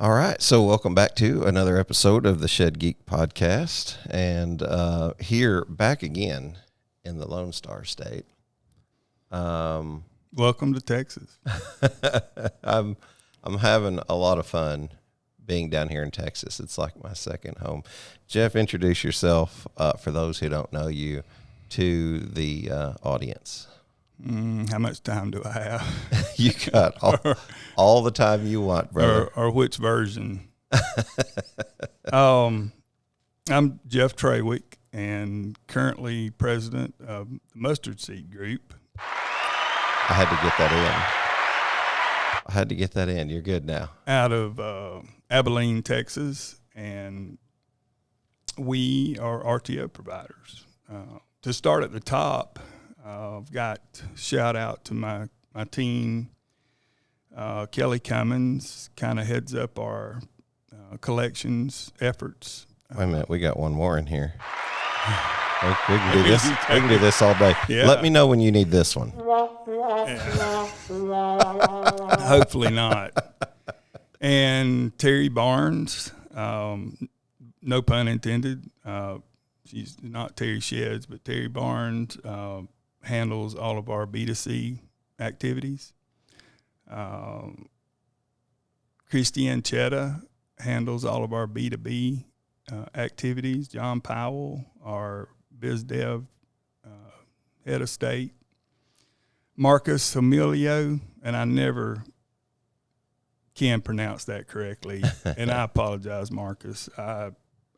All right, so welcome back to another episode of the Shed Geek Podcast, and here back again in the Lone Star State. Welcome to Texas. I'm having a lot of fun being down here in Texas. It's like my second home. Jeff, introduce yourself for those who don't know you to the audience. How much time do I have? You got all the time you want, brother. Or which version? I'm Jeff Trawick and currently president of the Mustard Seed Group. I had to get that in. You're good now. Out of Abilene, Texas, and we are RTO providers. To start at the top, I've got shout out to my team. Kelly Cummins kind of heads up our collections efforts. Wait a minute, we got one more in here. We can do this. We can do this all day. Yeah. Let me know when you need this one. Hopefully not. And Terry Barnes, no pun intended. She's not Terry Sheds, but Terry Barnes handles all of our B2C activities. Christiane Chetta handles all of our B2B activities. John Powell, our biz dev head of state. Marcus Emilio, and I never can pronounce that correctly, and I apologize, Marcus. I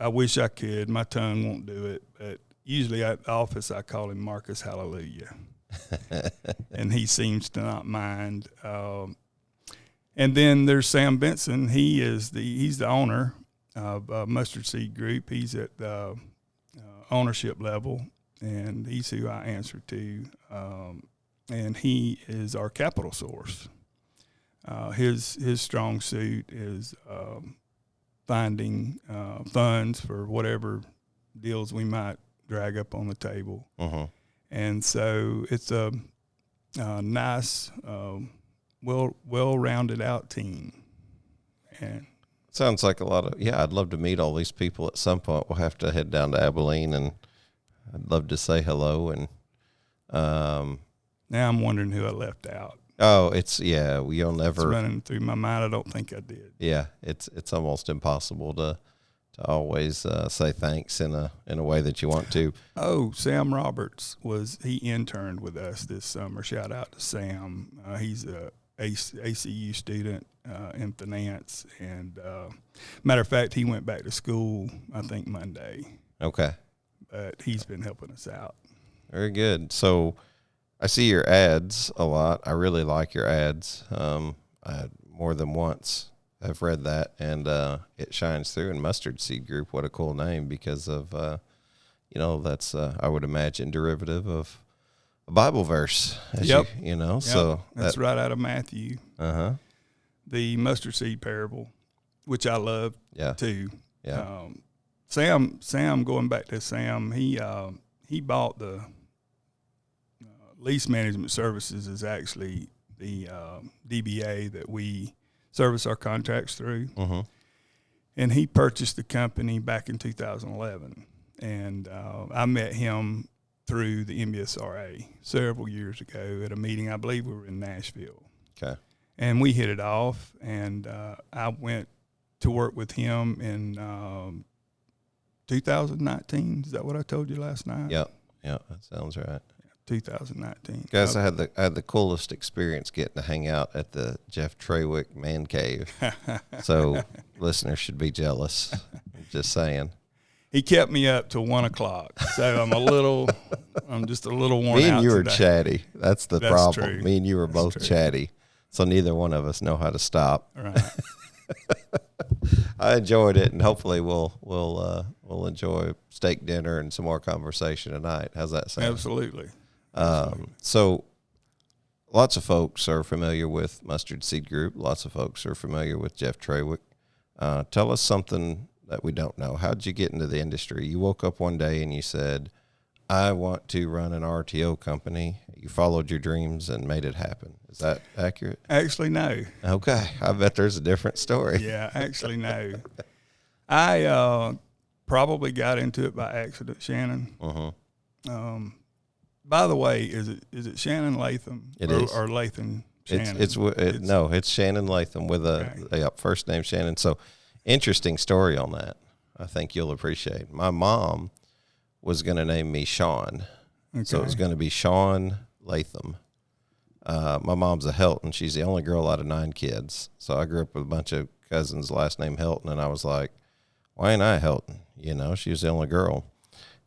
wish I could. My tongue won't do it, but usually at the office I call him Marcus Hallelujah, and he seems to not mind. And then there's Sam Benson. He's the owner of Mustard Seed Group. He's at the ownership level, and he's who I answer to. And he is our capital source. His strong suit is finding funds for whatever deals we might drag up on the table. Uh-huh. And so it's a nice, well-rounded out team. And Sounds like a lot of, I'd love to meet all these people at some point. We'll have to head down to Abilene, and I'd love to say hello. And now I'm wondering who I left out. oh, you'll never. It's running through my mind. I don't think I did. Yeah, it's almost impossible to always say thanks in a way that you want to. Oh, Sam Roberts he interned with us this summer. Shout out to Sam. He's a ACU student in finance, and matter of fact, he went back to school I think Monday. Okay, but he's been helping us out. Very good. So I see your ads a lot. I really like your ads. I more than once have read that, and it shines through in Mustard Seed Group. What a cool name, because of that's I would imagine derivative of a Bible verse. Yep. So that's right out of Matthew. The mustard seed parable, which I love too. Yeah. Sam, going back to Sam, he bought the lease management services is actually the DBA that we service our contracts through. Uh-huh. And he purchased the company back in 2011. And I met him through the MBSRA several years ago at a meeting. I believe we were in Nashville. Okay. And we hit it off, and I went to work with him in 2019. Is that what I told you last night? Yep, that sounds right. 2019. Guys, I had the coolest experience getting to hang out at the Jeff Trawick Man Cave. So listeners should be jealous. Just saying. He kept me up till 1:00, so I'm just a little worn out. Me and you were today. chatty. That's the problem. True. Me and you were both chatty, so neither one of us know how to stop. Right. I enjoyed it, and hopefully we'll enjoy steak dinner and some more conversation tonight. How's that sound? Absolutely. So lots of folks are familiar with Mustard Seed Group. Lots of folks are familiar with Jeff Trawick. Tell us something that we don't know. How did you get into the industry? You woke up one day and you said, I want to run an RTO company. You followed your dreams and made it happen. Is that accurate? Actually, no. Okay. I bet there's a different story. Yeah, actually, no. I probably got into it by accident, Shannon. Uh-huh. By the way, is it Shannon Latham? It is. Or Latham Shannon? It's Shannon Latham with a first name Shannon. So interesting story on that. I think you'll appreciate. My mom was going to name me Sean. Okay. So it was going to be Sean Latham. My mom's a Helton. She's the only girl out of 9 kids. So I grew up with a bunch of cousins, last name Helton, and I was like, why ain't I Helton? You know, she was the only girl.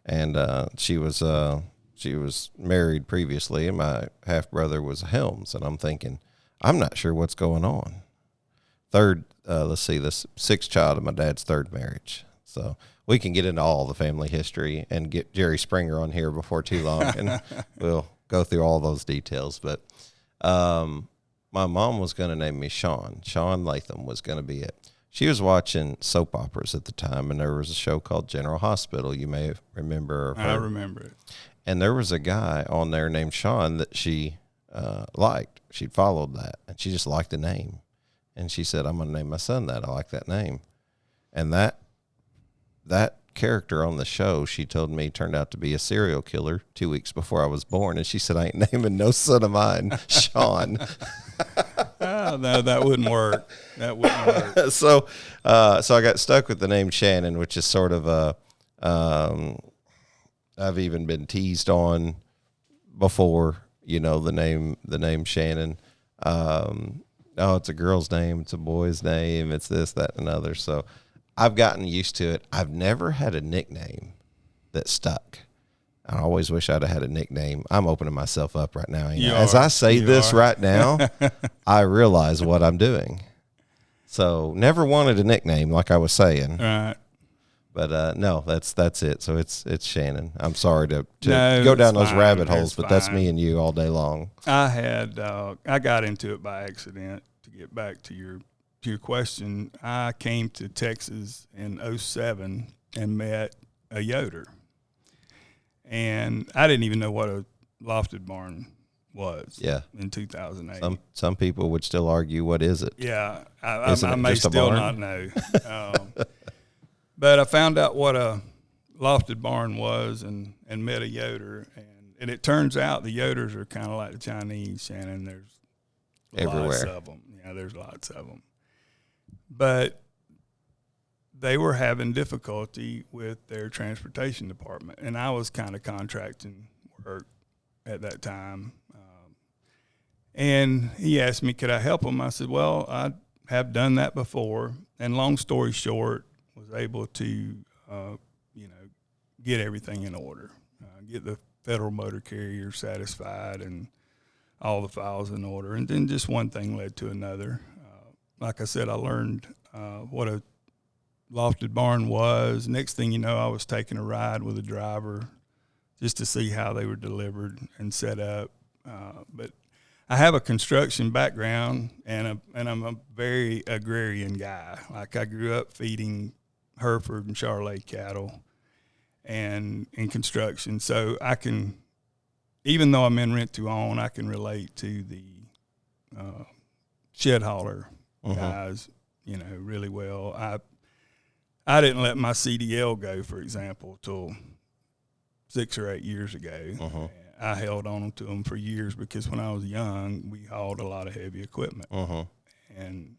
And she was married previously, and my half-brother was Helms. And I'm thinking, I'm not sure what's going on. This 6th child of my dad's 3rd marriage. So we can get into all the family history and get Jerry Springer on here before too long, and we'll go through all those details. But my mom was going to name me Sean. Sean Latham was going to be it. She was watching soap operas at the time, and there was a show called General Hospital. You may remember. I remember it. And there was a guy on there named Sean that she liked. She'd followed that, and she just liked the name. And she said, I'm going to name my son that. I like that name. And that character on the show, she told me, turned out to be a serial killer 2 weeks before I was born. And she said, I ain't naming no son of mine Sean. Oh, no, that wouldn't work. That wouldn't work. So I got stuck with the name Shannon, which is sort of I've even been teased on before, you know, the name Shannon. It's a girl's name, it's a boy's name, it's this, that, and another. So I've gotten used to it. I've never had a nickname that stuck. I always wish I'd have had a nickname. I'm opening myself up right now. As I say this right now, I realize what I'm doing. So never wanted a nickname, like I was saying. Right. But no, that's it. So it's Shannon. I'm sorry to go down those rabbit holes, but that's me and you all day long. I got into it by accident. To get back to your question, I came to Texas in 2007 and met a yoder. And I didn't even know what a lofted barn was. Yeah. In 2008. Some people would still argue, what is it? Yeah, I may still not know. But I found out what a lofted barn was and met a yoder. And it turns out the yoders are kind of like the Chinese, Shannon. There's everywhere. Lots of them. Yeah, there's lots of them. But they were having difficulty with their transportation department. And I was kind of contracting work at that time. And he asked me, could I help him? I said, well, I have done that before. And long story short, was able to, get everything in order, get the federal motor carrier satisfied and all the files in order. And then just one thing led to another. Like I said, I learned what a lofted barn was. Next thing you know, I was taking a ride with a driver just to see how they were delivered and set up. But I have a construction background, and I'm a very agrarian guy. Like, I grew up feeding Hereford and Charolais cattle and in construction. So I can, even though I'm in rent to own, I can relate to the shed hauler guys, really well. I didn't let my CDL go, for example, till 6 or 8 years ago. I held on to them for years because when I was young, we hauled a lot of heavy equipment. And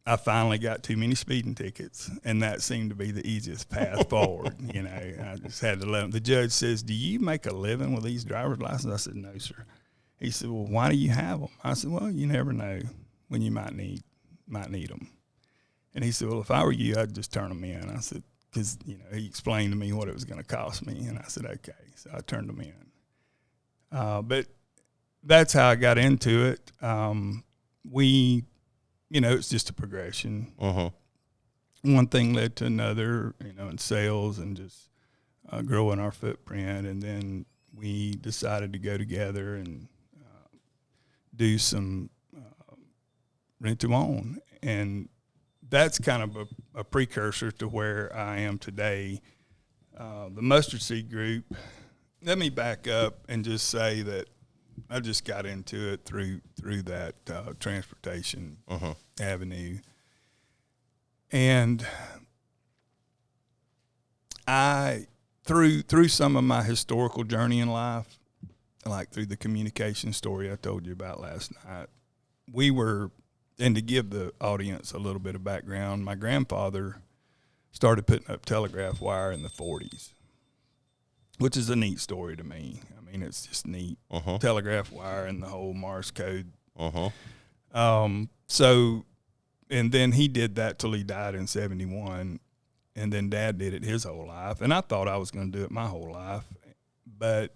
I finally got too many speeding tickets, and that seemed to be the easiest path forward. I just had to let them. The judge says, do you make a living with these driver's licenses? I said, no, sir. He said, well, why do you have them? I said, well, you never know when you might need them. And he said, well, if I were you, I'd just turn them in. I said, because, he explained to me what it was going to cost me. And I said, okay. So I turned them in. But that's how I got into it. It's just a progression. One thing led to another, in sales and just growing our footprint. And then we decided to go together and do some rent to own. And that's kind of a precursor to where I am today. the mustard seed group, let me back up and just say that I just got into it through that transportation avenue. And I, through some of my historical journey in life, like through the communication story I told you about last night, and to give the audience a little bit of background, my grandfather started putting up telegraph wire in the 40s, which is a neat story to me. I mean, it's just neat. Telegraph wire and the whole Morse code. So, and then he did that till he died in 1971, and then Dad did it his whole life. And I thought I was going to do it my whole life, but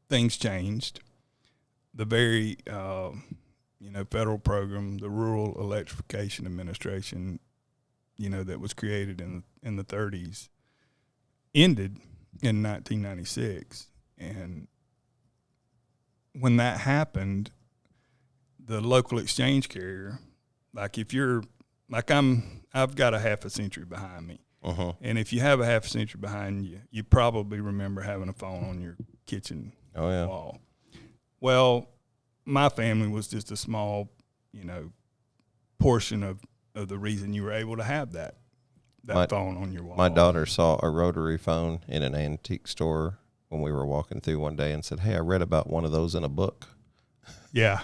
things changed. The very, federal program, the Rural Electrification Administration, that was created in the 30s, ended in 1996. And when that happened, the local exchange carrier, like if you're, like I've got a half a century behind me. And if you have a half a century behind you, you probably remember having a phone on your kitchen wall. Well, my family was just a small, portion of the reason you were able to have that phone on your wall. My daughter saw a rotary phone in an antique store when we were walking through one day and said, "Hey, I read about one of those in a book." Yeah.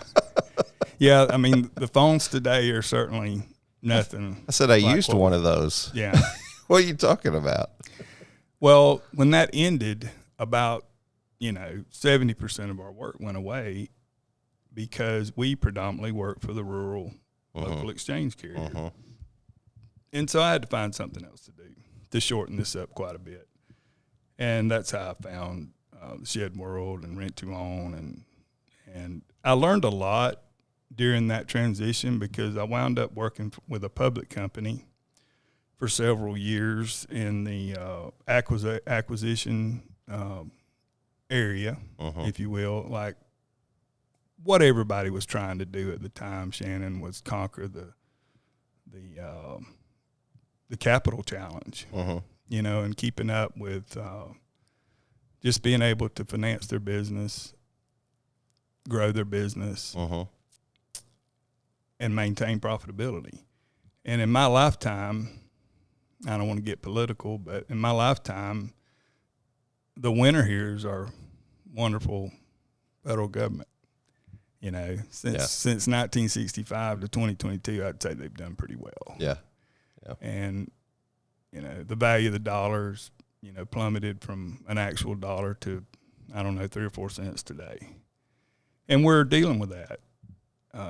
Yeah, I mean, the phones today are certainly nothing. I said, I used one of those. Yeah. What are you talking about? Well, when that ended, about, 70% of our work went away because we predominantly work for the rural local exchange carrier. And so I had to find something else to do to shorten this up quite a bit. And that's how I found the Shed World and Rent to Own. And I learned a lot during that transition because I wound up working with a public company for several years in the acquisition area, if you will. Like what everybody was trying to do at the time, Shannon, was conquer the capital challenge, and keeping up with just being able to finance their business, grow their business, and maintain profitability. And in my lifetime, I don't want to get political, but in my lifetime, the winner here is our wonderful federal government. Since 1965 to 2022, I'd say they've done pretty well. Yeah. And, the value of the dollars, plummeted from an actual dollar to, 3 or 4 cents today. And we're dealing with that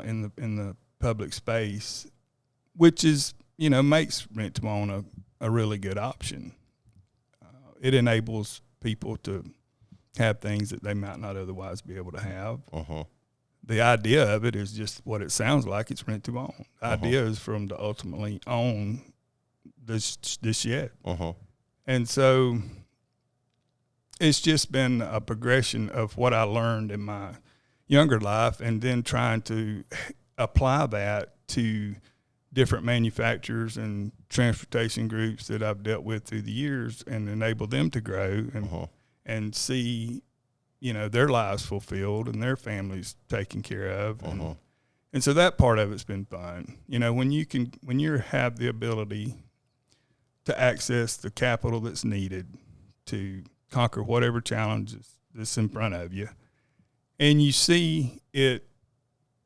in the public space, which is, makes rent to own a really good option. It enables people to have things that they might not otherwise be able to have. The idea of it is just what it sounds like. It's rent to own. The idea is for them to ultimately own this shed. And so it's just been a progression of what I learned in my younger life and then trying to apply that to different manufacturers and transportation groups that I've dealt with through the years and enable them to grow and see, their lives fulfilled and their families taken care of. And so that part of it's been fun. When you have the ability to access the capital that's needed to conquer whatever challenges that's in front of you, and you see it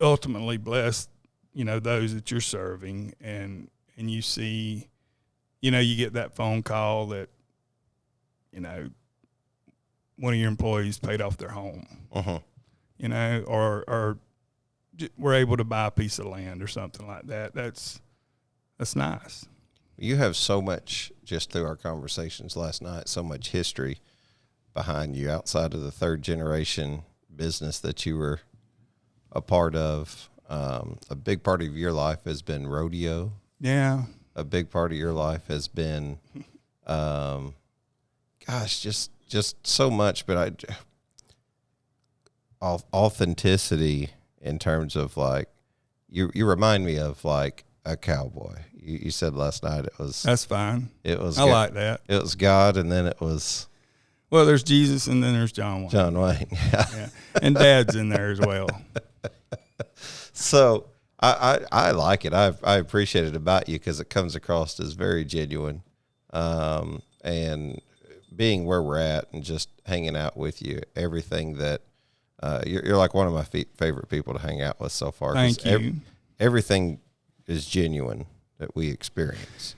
ultimately bless, those that you're serving, and you see, you get that phone call that, one of your employees paid off their home, or we're able to buy a piece of land or something like that. That's nice. You have so much, just through our conversations last night, so much history behind you outside of the third generation business that you were a part of. A big part of your life has been rodeo. Yeah. A big part of your life has been, just so much, but authenticity in terms of like, you remind me of like a cowboy. You said last night it was. That's fine. It was. I like that. It was God, and then it was. Well, there's Jesus, and then there's John Wayne. John Wayne, yeah, and Dad's in there as well. So I like it. I appreciate it about you because it comes across as very genuine, and being where we're at and just hanging out with you, everything that you're like one of my favorite people to hang out with so far. Thank you. Everything is genuine that we experience.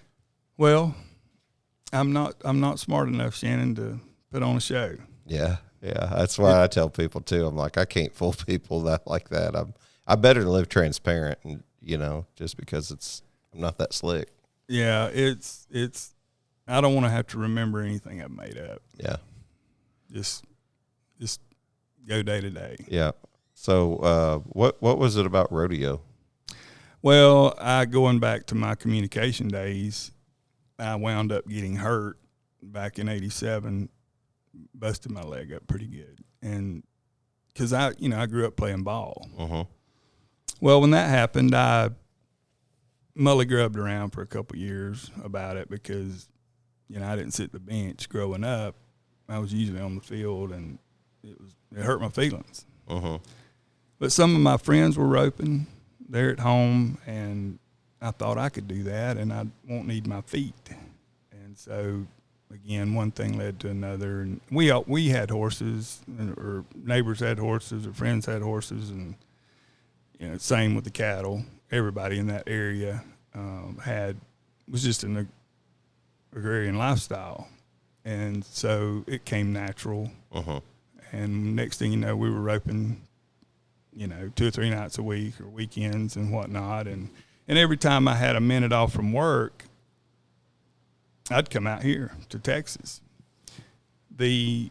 Well, I'm not smart enough, Shannon, to put on a show. Yeah. That's why I tell people too. I'm like, I can't fool people like that. I better live transparent, and just because I'm not that slick. Yeah, it's. I don't want to have to remember anything I've made up. Yeah. Just go day to day. Yeah. So, what was it about rodeo? Well, going back to my communication days, I wound up getting hurt back in '87, busted my leg up pretty good, and because I grew up playing ball. Uh-huh. Well, when that happened, I mully grubbed around for a couple years about it because I didn't sit the bench growing up. I was usually on the field, and it hurt my feelings. Uh-huh. But some of my friends were roping there at home, and I thought I could do that, and I won't need my feet. And so, again, one thing led to another, and we had horses, or neighbors had horses, or friends had horses, and same with the cattle. Everybody in that area was just in the agrarian lifestyle, and so it came natural. Uh-huh. And next thing you know, we were roping 2 or 3 nights a week or weekends and whatnot. And every time I had a minute off from work, I'd come out here to Texas. The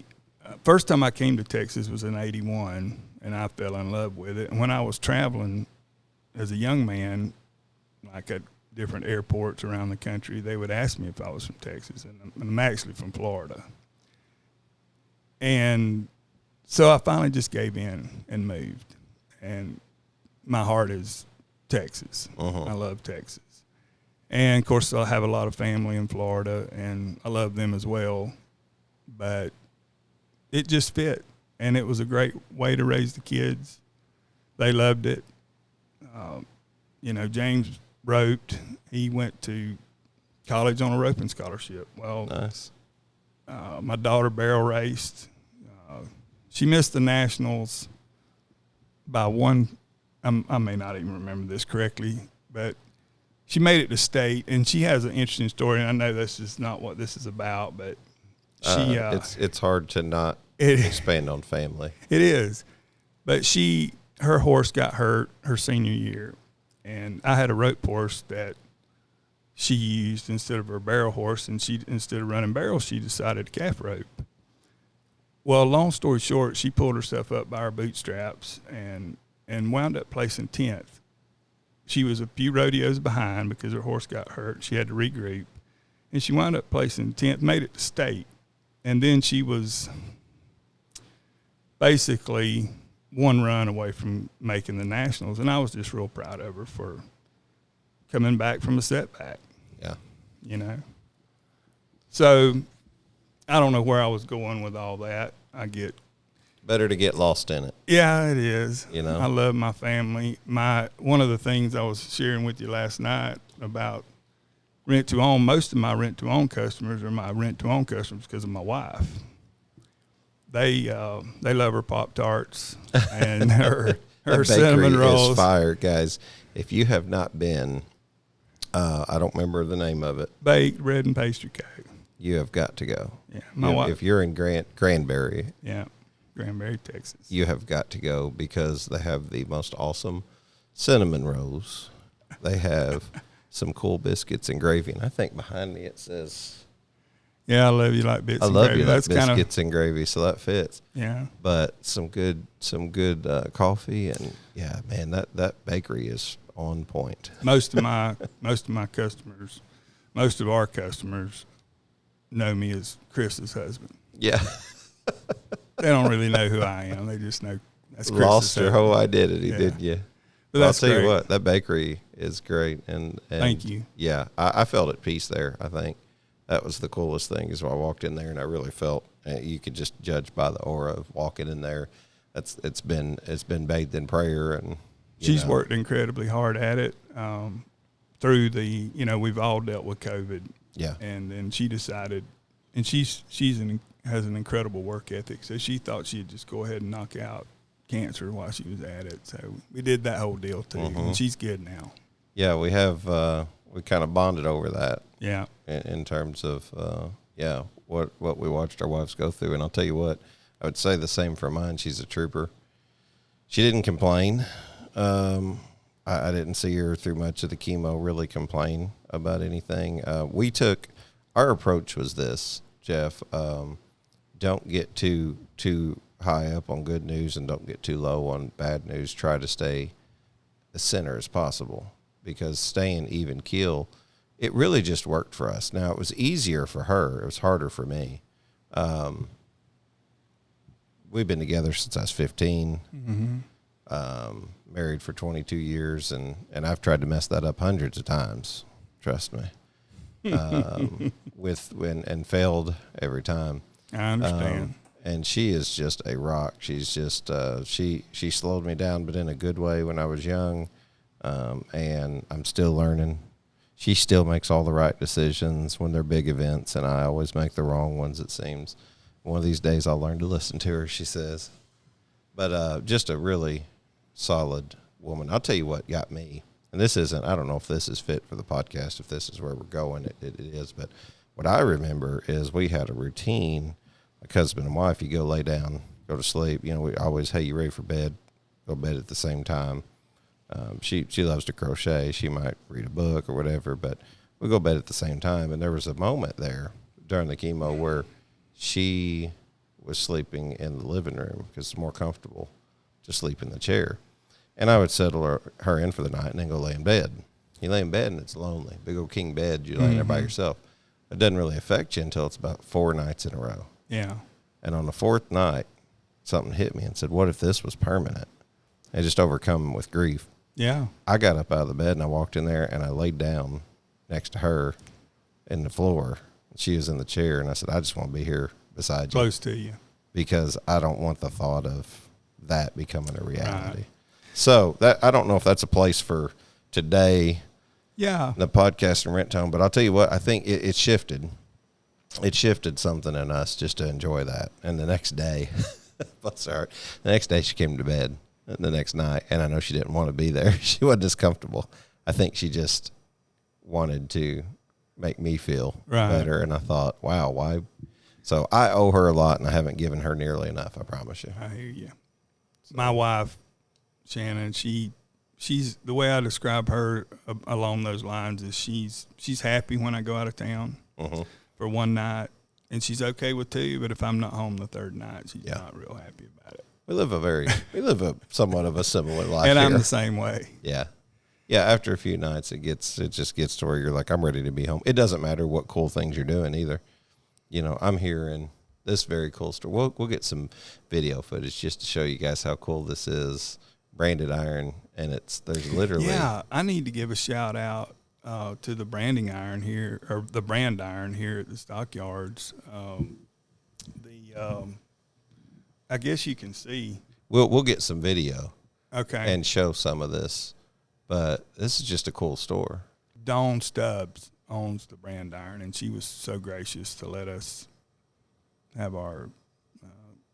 first time I came to Texas was in '81, and I fell in love with it. And when I was traveling as a young man, like at different airports around the country, they would ask me if I was from Texas, and I'm actually from Florida. And so I finally just gave in and moved. And my heart is Texas. Uh-huh. I love Texas. And, of course, I have a lot of family in Florida, and I love them as well. But it just fit, and it was a great way to raise the kids. They loved it. James roped. He went to college on a roping scholarship. Well, nice. My daughter barrel raced. She missed the nationals by one. I may not even remember this correctly, but she made it to state, and she has an interesting story. And I know this is not what this is about, but she. It's hard to not expand on family. It is, but her horse got hurt her senior year, and I had a rope horse that she used instead of her barrel horse, and instead of running barrels, she decided to calf rope. Well, long story short, she pulled herself up by her bootstraps and wound up placing 10th. She was a few rodeos behind because her horse got hurt. She had to regroup, and she wound up placing 10th, made it to state, and then she was basically one run away from making the nationals, and I was just real proud of her for coming back from a setback. Yeah. So I don't know where I was going with all that. Better to get lost in it. Yeah, it is. I love my family. One of the things I was sharing with you last night about rent to own, most of my rent to own customers are my rent to own customers because of my wife. They love her Pop-Tarts and her cinnamon rolls. Is fire, guys. If you have not been, I don't remember the name of it. Baked bread and pastry cake. You have got to go. Yeah, my wife. If you're in Granbury, yeah, Granbury, Texas, you have got to go because they have the most awesome cinnamon rolls. They have some cool biscuits and gravy, and I think behind me it says, "Yeah, I love you like bits." I and love gravy. you That's like biscuits and gravy, so that fits. Yeah, but some good coffee, and yeah, man, that bakery is on point. Most of my customers, most of our customers, know me as Chris's husband. Yeah. They don't really know who I am. They just know that's Chris's Lost your husband. whole identity, Yeah. didn't you? But Well, I'll that's tell great. you what, that bakery is great. And Thank you. Yeah, I felt at peace there. I think that was the coolest thing is when I walked in there and I really felt you could just judge by the aura of walking in there. It's been bathed in prayer, and She's worked incredibly hard at it through the, we've all dealt with COVID. Yeah. And then she decided, and has an incredible work ethic, so she thought she'd just go ahead and knock out cancer while she was at it. So we did that whole deal too, and she's good now. Yeah, we have we kind of bonded over that. Yeah. In terms of what we watched our wives go through, and I'll tell you what, I would say the same for mine. She's a trooper. She didn't complain. I didn't see her through much of the chemo really complain about anything. Our approach was this, Jeff. Don't get too high up on good news and don't get too low on bad news. Try to stay as center as possible, because staying even keel, it really just worked for us. Now, it was easier for her. It was harder for me. We've been together since I was 15. Mm-hmm. Married for 22 years, and I've tried to mess that up hundreds of times. Trust me. And failed every time. I understand. And she is just a rock. She's just she slowed me down, but in a good way when I was young. And I'm still learning. She still makes all the right decisions when they're big events, and I always make the wrong ones, it seems. One of these days I'll learn to listen to her, she says. But just a really solid woman. I'll tell you what got me, and I don't know if this is fit for the podcast, if this is where we're going, it is, but what I remember is we had a routine, like husband and wife. You go lay down, go to sleep. We always, hey, you ready for bed? Go to bed at the same time. She loves to crochet. She might read a book or whatever, but we go to bed at the same time. And there was a moment there during the chemo where she was sleeping in the living room because it's more comfortable to sleep in the chair. And I would settle her in for the night and then go lay in bed. You lay in bed and it's lonely. Big old king bed. You're laying there by yourself. It doesn't really affect you until it's about 4 nights in a row. Yeah. And on the 4th night, something hit me and said, what if this was permanent? And just overcome with grief. Yeah. I got up out of the bed and I walked in there and I laid down next to her in the floor. She was in the chair, and I said, I just want to be here beside you. Close to you. Because I don't want the thought of that becoming a reality. Right. So I don't know if that's a place for today. Yeah. The podcast and rent tone, but I'll tell you what, I think it shifted. It shifted something in us just to enjoy that. And the next day, the next day she came to bed the next night, and I know she didn't want to be there. She wasn't as comfortable. I think she just wanted to make me feel better. And I thought, wow, why? So I owe her a lot, and I haven't given her nearly enough, I promise you. I hear you. My wife, Shannon, she's the way I describe her along those lines is she's happy when I go out of town for one night, and she's okay with 2, but if I'm not home the 3rd night, she's not real happy about it. We live a somewhat of a similar life and here. I'm the same way. Yeah. Yeah, after a few nights, it just gets to where you're like, I'm ready to be home. It doesn't matter what cool things you're doing either. I'm here in this very cool store. We'll get some video footage just to show you guys how cool this is. Branded iron, and there's literally. Yeah, I need to give a shout out to the branding iron here, or the brand iron here at the stockyards. I guess you can see. We'll get some video. Okay. And show some of this. But this is just a cool store. Dawn Stubbs owns the brand iron, and she was so gracious to let us have our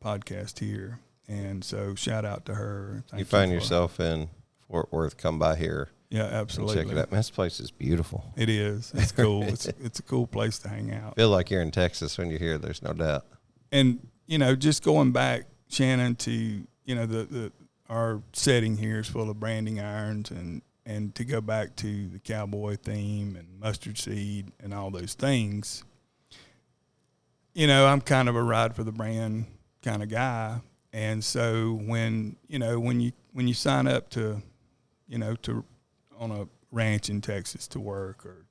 podcast here. And so shout out to her. You find yourself in Fort Worth, come by here. Yeah, absolutely. Check it out. Man, this place is beautiful. It is. It's cool. It's a cool place to hang out. Feel like you're in Texas when you're here. There's no doubt. And, just going back, Shannon, to, our setting here is full of branding irons, and to go back to the cowboy theme and mustard seed and all those things, I'm kind of a ride for the brand kind of guy. And so when you sign up to on a ranch in Texas to work, or,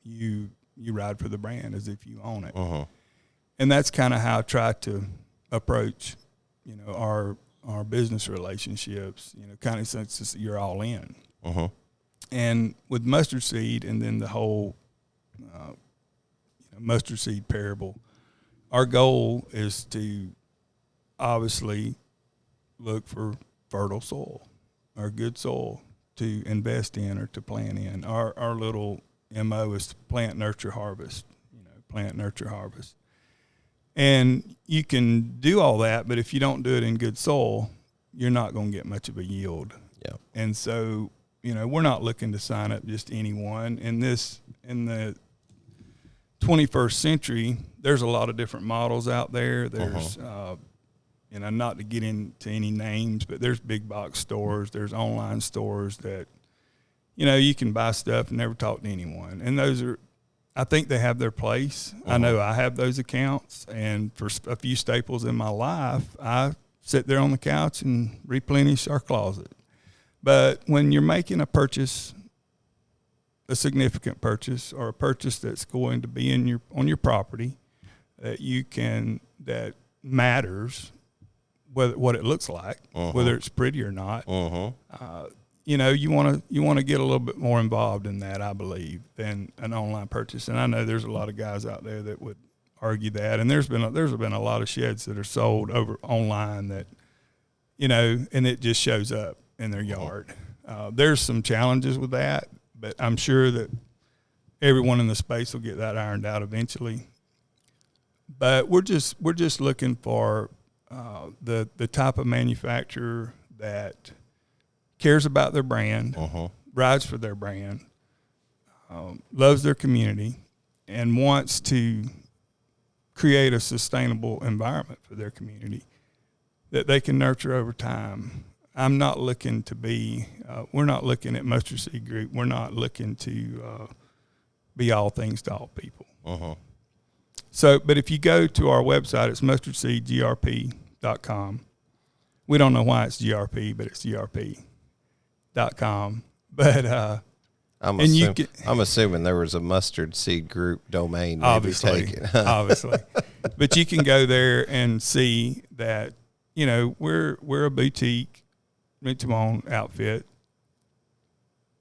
you ride for the brand as if you own it. Uh-huh. And that's kind of how I try to approach, our our business relationships, kind of since you're all in. Uh-huh. And with mustard seed and then the whole mustard seed parable, our goal is to obviously look for fertile soil or good soil to invest in or to plant in. Our little MO is to plant, nurture, harvest, plant, nurture, harvest. And you can do all that, but if you don't do it in good soil, you're not going to get much of a yield. Yeah. And so, we're not looking to sign up just anyone. In the 21st century, there's a lot of different models out there. There's, not to get into any names, but there's big box stores. There's online stores that, you can buy stuff and never talk to anyone. And those are, I think they have their place. I know I have those accounts, and for a few staples in my life, I sit there on the couch and replenish our closet. But when you're making a purchase, a significant purchase, or a purchase that's going to be on your property, that matters, what it looks like, whether it's pretty or not. You want to get a little bit more involved in that, I believe, than an online purchase. And I know there's a lot of guys out there that would argue that. And there's been a lot of sheds that are sold over online that, and it just shows up in their yard. There's some challenges with that, but I'm sure that everyone in the space will get that ironed out eventually. But we're just looking for the type of manufacturer that cares about their brand, rides for their brand, loves their community, and wants to create a sustainable environment for their community that they can nurture over time. I'm not looking to be, we're not looking at Mustard Seed Group. We're not looking to be all things to all people. So, but if you go to our website, it's mustardseedgrp.com. We don't know why it's GRP, but it's grp.com. But I'm assuming there was a Mustard Seed Group domain maybe taken. Obviously. But you can go there and see that, we're a boutique rent-to-own outfit.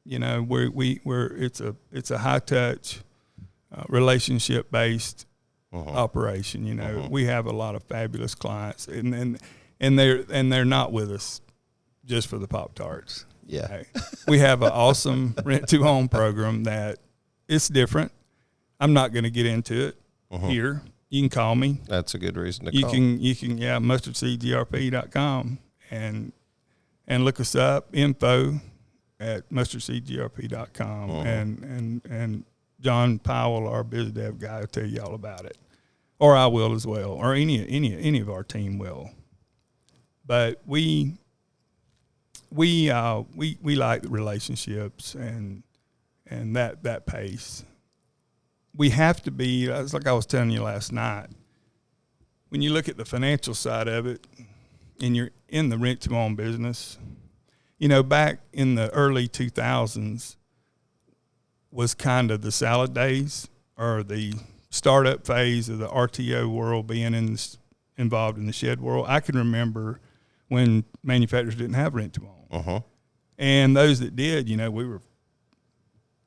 It's a high-touch, relationship-based operation. We have a lot of fabulous clients, and they're not with us just for the Pop-Tarts. Yeah. Okay. We have an awesome rent-to-own program that it's different. I'm not going to get into it here. You can call me. That's a good reason to call. You can mustardseedgrp.com and look us up, info at mustardseedgrp.com. And John Powell, our biz dev guy, will tell you all about it. Or I will as well, or any of our team will. But we like relationships and that pace. We have to be, it's like I was telling you last night, when you look at the financial side of it and you're in the rent-to-own business, back in the early 2000s was kind of the salad days or the startup phase of the RTO world, being involved in the shed world. I can remember when manufacturers didn't have rent-to-own. And those that did, we were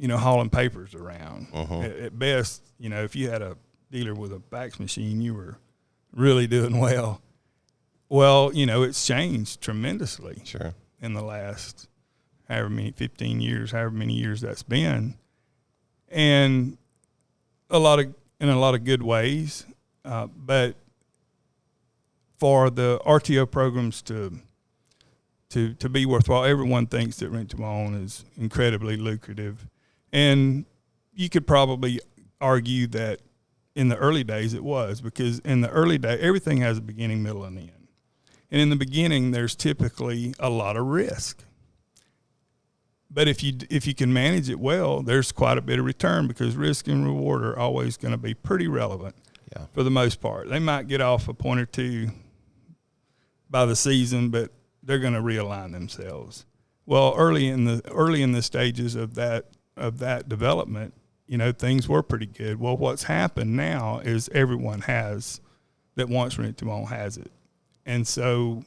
hauling papers around. At best, if you had a dealer with a fax machine, you were really doing well. Well, it's changed tremendously. Sure. In the last 15 years, however many years that's been. And in a lot of good ways. But for the RTO programs to be worthwhile, everyone thinks that rent-to-own is incredibly lucrative. And you could probably argue that in the early days it was, because in the early day, everything has a beginning, middle, and end. And in the beginning, there's typically a lot of risk. But if you can manage it well, there's quite a bit of return, because risk and reward are always going to be pretty relevant for the most part. They might get off a point or two by the season, but they're going to realign themselves. Well, early in the stages of that development, things were pretty good. Well, what's happened now is everyone that wants rent-to-own has it. And so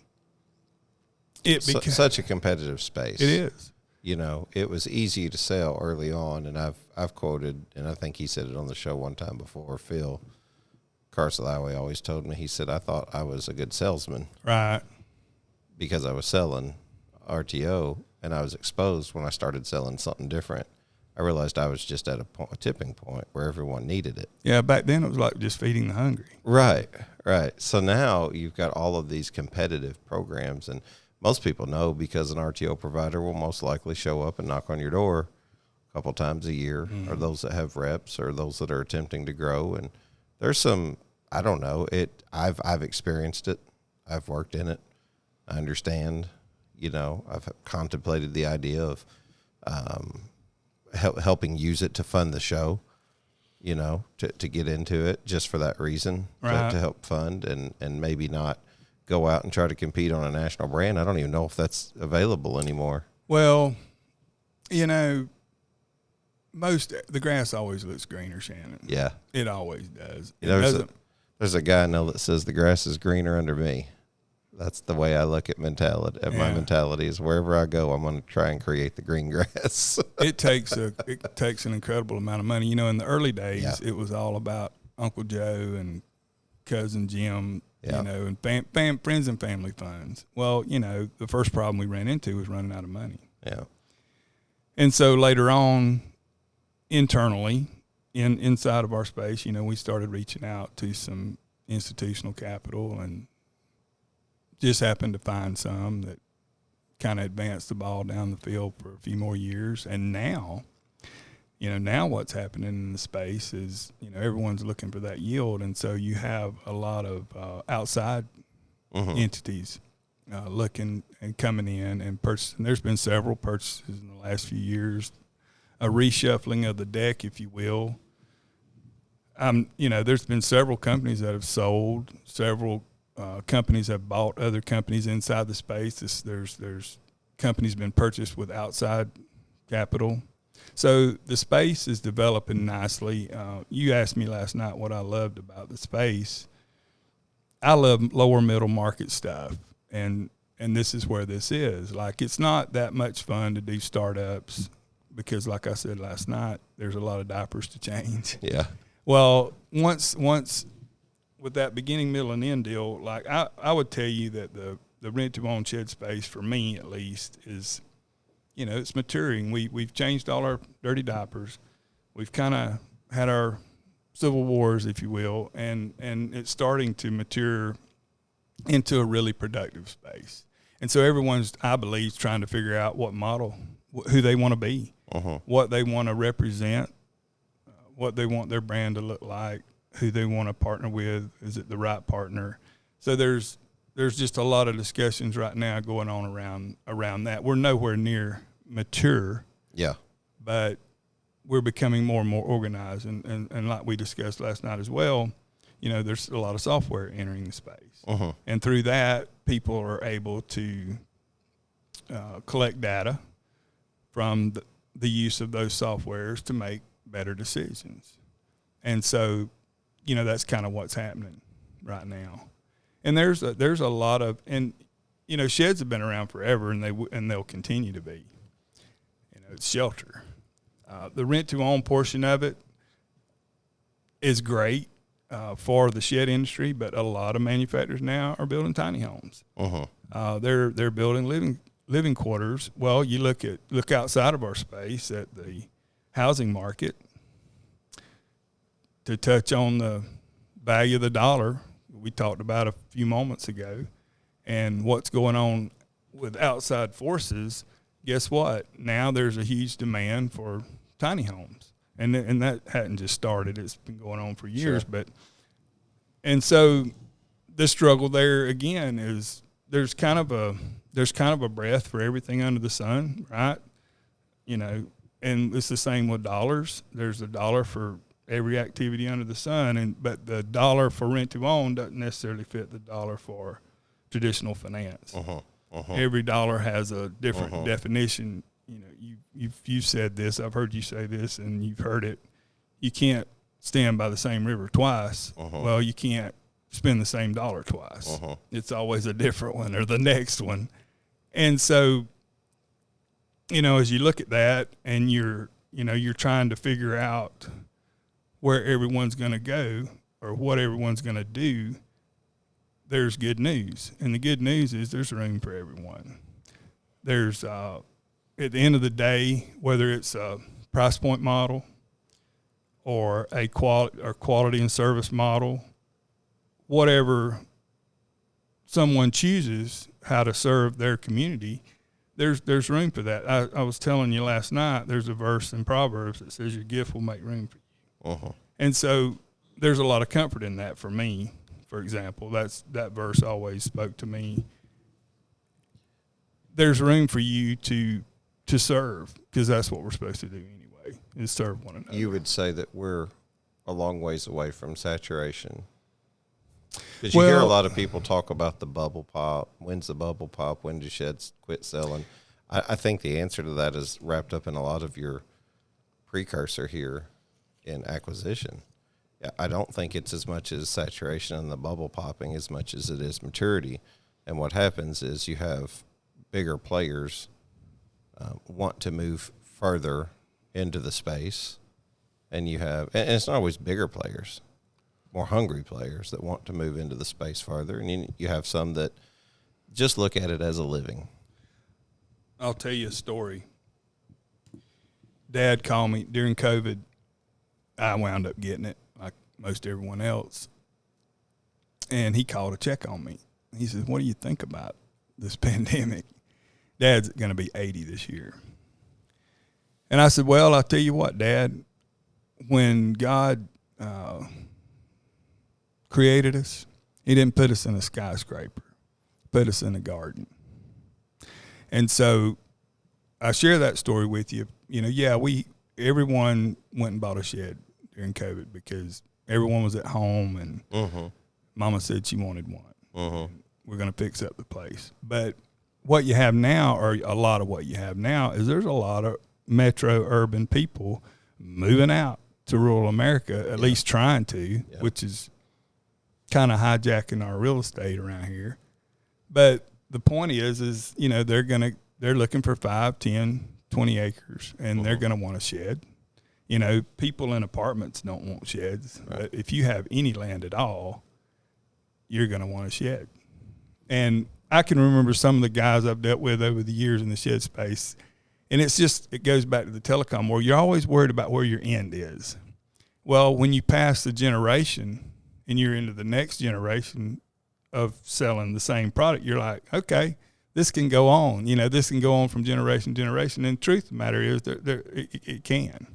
such a competitive space. It is. You know, it was easy to sell early on, and I've quoted, and I think he said it on the show one time before, Phil Carsalaway always told me, he said, I thought I was a good salesman. Right. Because I was selling RTO, and I was exposed when I started selling something different. I realized I was just at a tipping point where everyone needed it. Yeah, back then it was like just feeding the hungry. Right. So now you've got all of these competitive programs, and most people know because an RTO provider will most likely show up and knock on your door a couple times a year, or those that have reps, or those that are attempting to grow. And there's some, I don't know, I've experienced it. I've worked in it. I understand, I've contemplated the idea of helping use it to fund the show, to get into it just for that reason, right. to help fund and maybe not go out and try to compete on a national brand. I don't even know if that's available anymore. Well, the grass always looks greener, Shannon. Yeah. It always does. There's a guy I know that says the grass is greener under me. That's the way I look at mentality. My mentality is wherever I go, I'm going to try and create the green grass. It takes an incredible amount of money. In the early days, It was all about Uncle Joe and cousin Jim, and friends and family funds. Well, the first problem we ran into was running out of money. Yeah. And so later on, internally, inside of our space, we started reaching out to some institutional capital and just happened to find some that kind of advanced the ball down the field for a few more years. And now, now what's happening in the space is, everyone's looking for that yield. And so you have a lot of outside entities looking and coming in and purchasing. There's been several purchases in the last few years, a reshuffling of the deck, if you will. There's been several companies that have sold, several companies have bought other companies inside the space. There's companies been purchased with outside capital. So the space is developing nicely. You asked me last night what I loved about the space. I love lower middle market stuff, and this is where this is. Like, it's not that much fun to do startups because, like I said last night, there's a lot of diapers to change. Yeah. Well, once with that beginning, middle, and end deal, like I would tell you that the rent-to-own shed space, for me at least, is, it's maturing. We've changed all our dirty diapers. We've kind of had our civil wars, if you will, and it's starting to mature into a really productive space. And so everyone's, I believe, trying to figure out what model, who they want to be, what they want to represent, what they want their brand to look like, who they want to partner with. Is it the right partner? So there's just a lot of discussions right now going on around that. We're nowhere near mature. Yeah. But we're becoming more and more organized. And like we discussed last night as well, there's a lot of software entering the space. And through that, people are able to collect data from the use of those softwares to make better decisions. And so, that's kind of what's happening right now. And there's a lot of, and sheds have been around forever, and they'll continue to be. It's shelter. The rent to own portion of it is great for the shed industry, but a lot of manufacturers now are building tiny homes. They're building living quarters. Well, you look outside of our space at the housing market. To touch on the value of the dollar, we talked about a few moments ago, and what's going on with outside forces, guess what? Now there's a huge demand for tiny homes, and that hadn't just started. It's been going on for years. Sure. And so the struggle there again is there's kind of a breath for everything under the sun, right? And it's the same with dollars. There's a dollar for every activity under the sun, but the dollar for rent to own doesn't necessarily fit the dollar for traditional finance. Every dollar has a different definition. You've said this, I've heard you say this, and you've heard it. You can't stand by the same river twice. Well, you can't spend the same dollar twice. It's always a different one or the next one. And so, as you look at that and you're trying to figure out where everyone's going to go or what everyone's going to do, there's good news. And the good news is there's room for everyone. There's, at the end of the day, whether it's a price point model or a quality and service model, whatever someone chooses how to serve their community, there's room for that. I was telling you last night, there's a verse in Proverbs that says your gift will make room for you. Uh-huh. And so there's a lot of comfort in that for me. For example, that verse always spoke to me. There's room for you to serve, because that's what we're supposed to do anyway, is serve one another. You would say that we're a long ways away from saturation. Because you hear a lot of people talk about the bubble pop. When's the bubble pop? When do sheds quit selling? I think the answer to that is wrapped up in a lot of your precursor here in acquisition. I don't think it's as much as saturation and the bubble popping as much as it is maturity. And what happens is you have bigger players want to move further into the space, and and it's not always bigger players, more hungry players that want to move into the space farther, and you have some that just look at it as a living. I'll tell you a story. Dad called me during COVID. I wound up getting it like most everyone else, and he called to check on me. He said, "What do you think about this pandemic?" Dad's going to be 80 this year. And I said, "Well, I'll tell you what, Dad, when God created us, he didn't put us in a skyscraper, put us in a garden." And so I share that story with you. Everyone went and bought a shed during COVID because everyone was at home, and Mama said she wanted one. We're going to fix up the place. But what you have now, or a lot of what you have now, is there's a lot of metro urban people moving out to rural America, at least trying to, which is kind of hijacking our real estate around here. But the point is they're looking for 5, 10, 20 acres, and they're going to want a shed. People in apartments don't want sheds. Right. But if you have any land at all, you're going to want a shed. And I can remember some of the guys I've dealt with over the years in the shed space, and it goes back to the telecom where you're always worried about where your end is. Well, when you pass the generation and you're into the next generation of selling the same product, you're like, okay, this can go on. This can go on from generation to generation. And the truth of the matter is it can.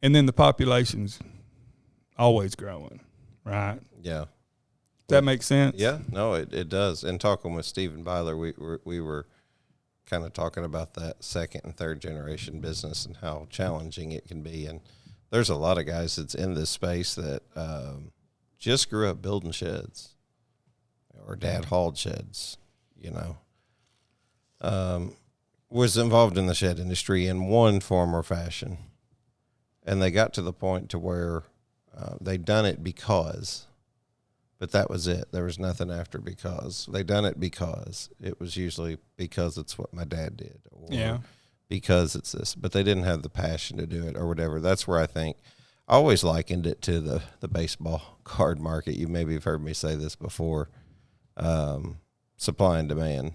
And then the population's always growing, right? Yeah. Does that make sense? Yeah, no, it does. And talking with Stephen Byler, we were kind of talking about that second and third generation business and how challenging it can be. And there's a lot of guys that's in this space that just grew up building sheds, or dad hauled sheds, was involved in the shed industry in one form or fashion. And they got to the point to where they'd done it because, but that was it. There was nothing after because. They done it because. It was usually because it's what my dad did, or because it's this. But they didn't have the passion to do it or whatever. That's where I think I always likened it to the baseball card market. You maybe have heard me say this before. Supply and demand.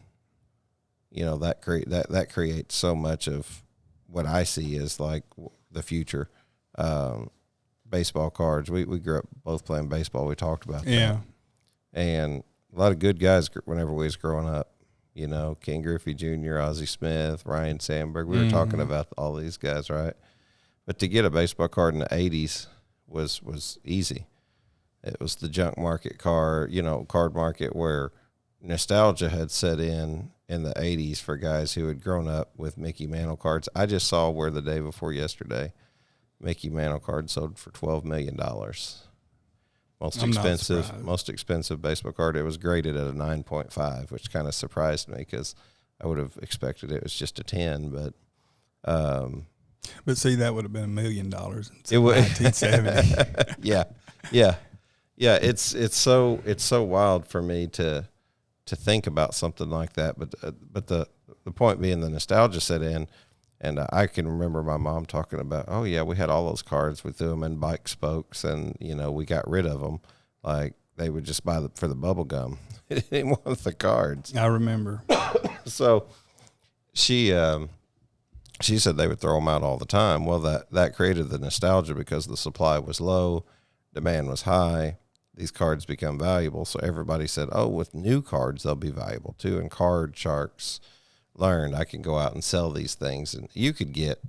That creates so much of what I see as like the future. Baseball cards. We grew up both playing baseball. We talked about that. And a lot of good guys whenever we was growing up. Ken Griffey Jr., Ozzie Smith, Ryan Sandberg. We were talking about all these guys, right? But to get a baseball card in the 80s was easy. It was the junk market card market where nostalgia had set in the 80s for guys who had grown up with Mickey Mantle cards. I just saw where the day before yesterday, Mickey Mantle card sold for $12 million. Most expensive baseball card. It was graded at a 9.5, which kind of surprised me because I would have expected it was just a 10. But see, that would have been $1 million in 1970. Yeah. It's so wild for me to to think about something like that. But the point being, the nostalgia set in, and I can remember my mom talking about, oh yeah, we had all those cards. We threw them in bike spokes, and we got rid of them. Like they would just buy for the bubble gum. They didn't want the cards. I remember. So she said they would throw them out all the time. Well, that created the nostalgia because the supply was low, demand was high. These cards become valuable. So everybody said, oh, with new cards, they'll be valuable too. And card sharks learned I can go out and sell these things. And you could get,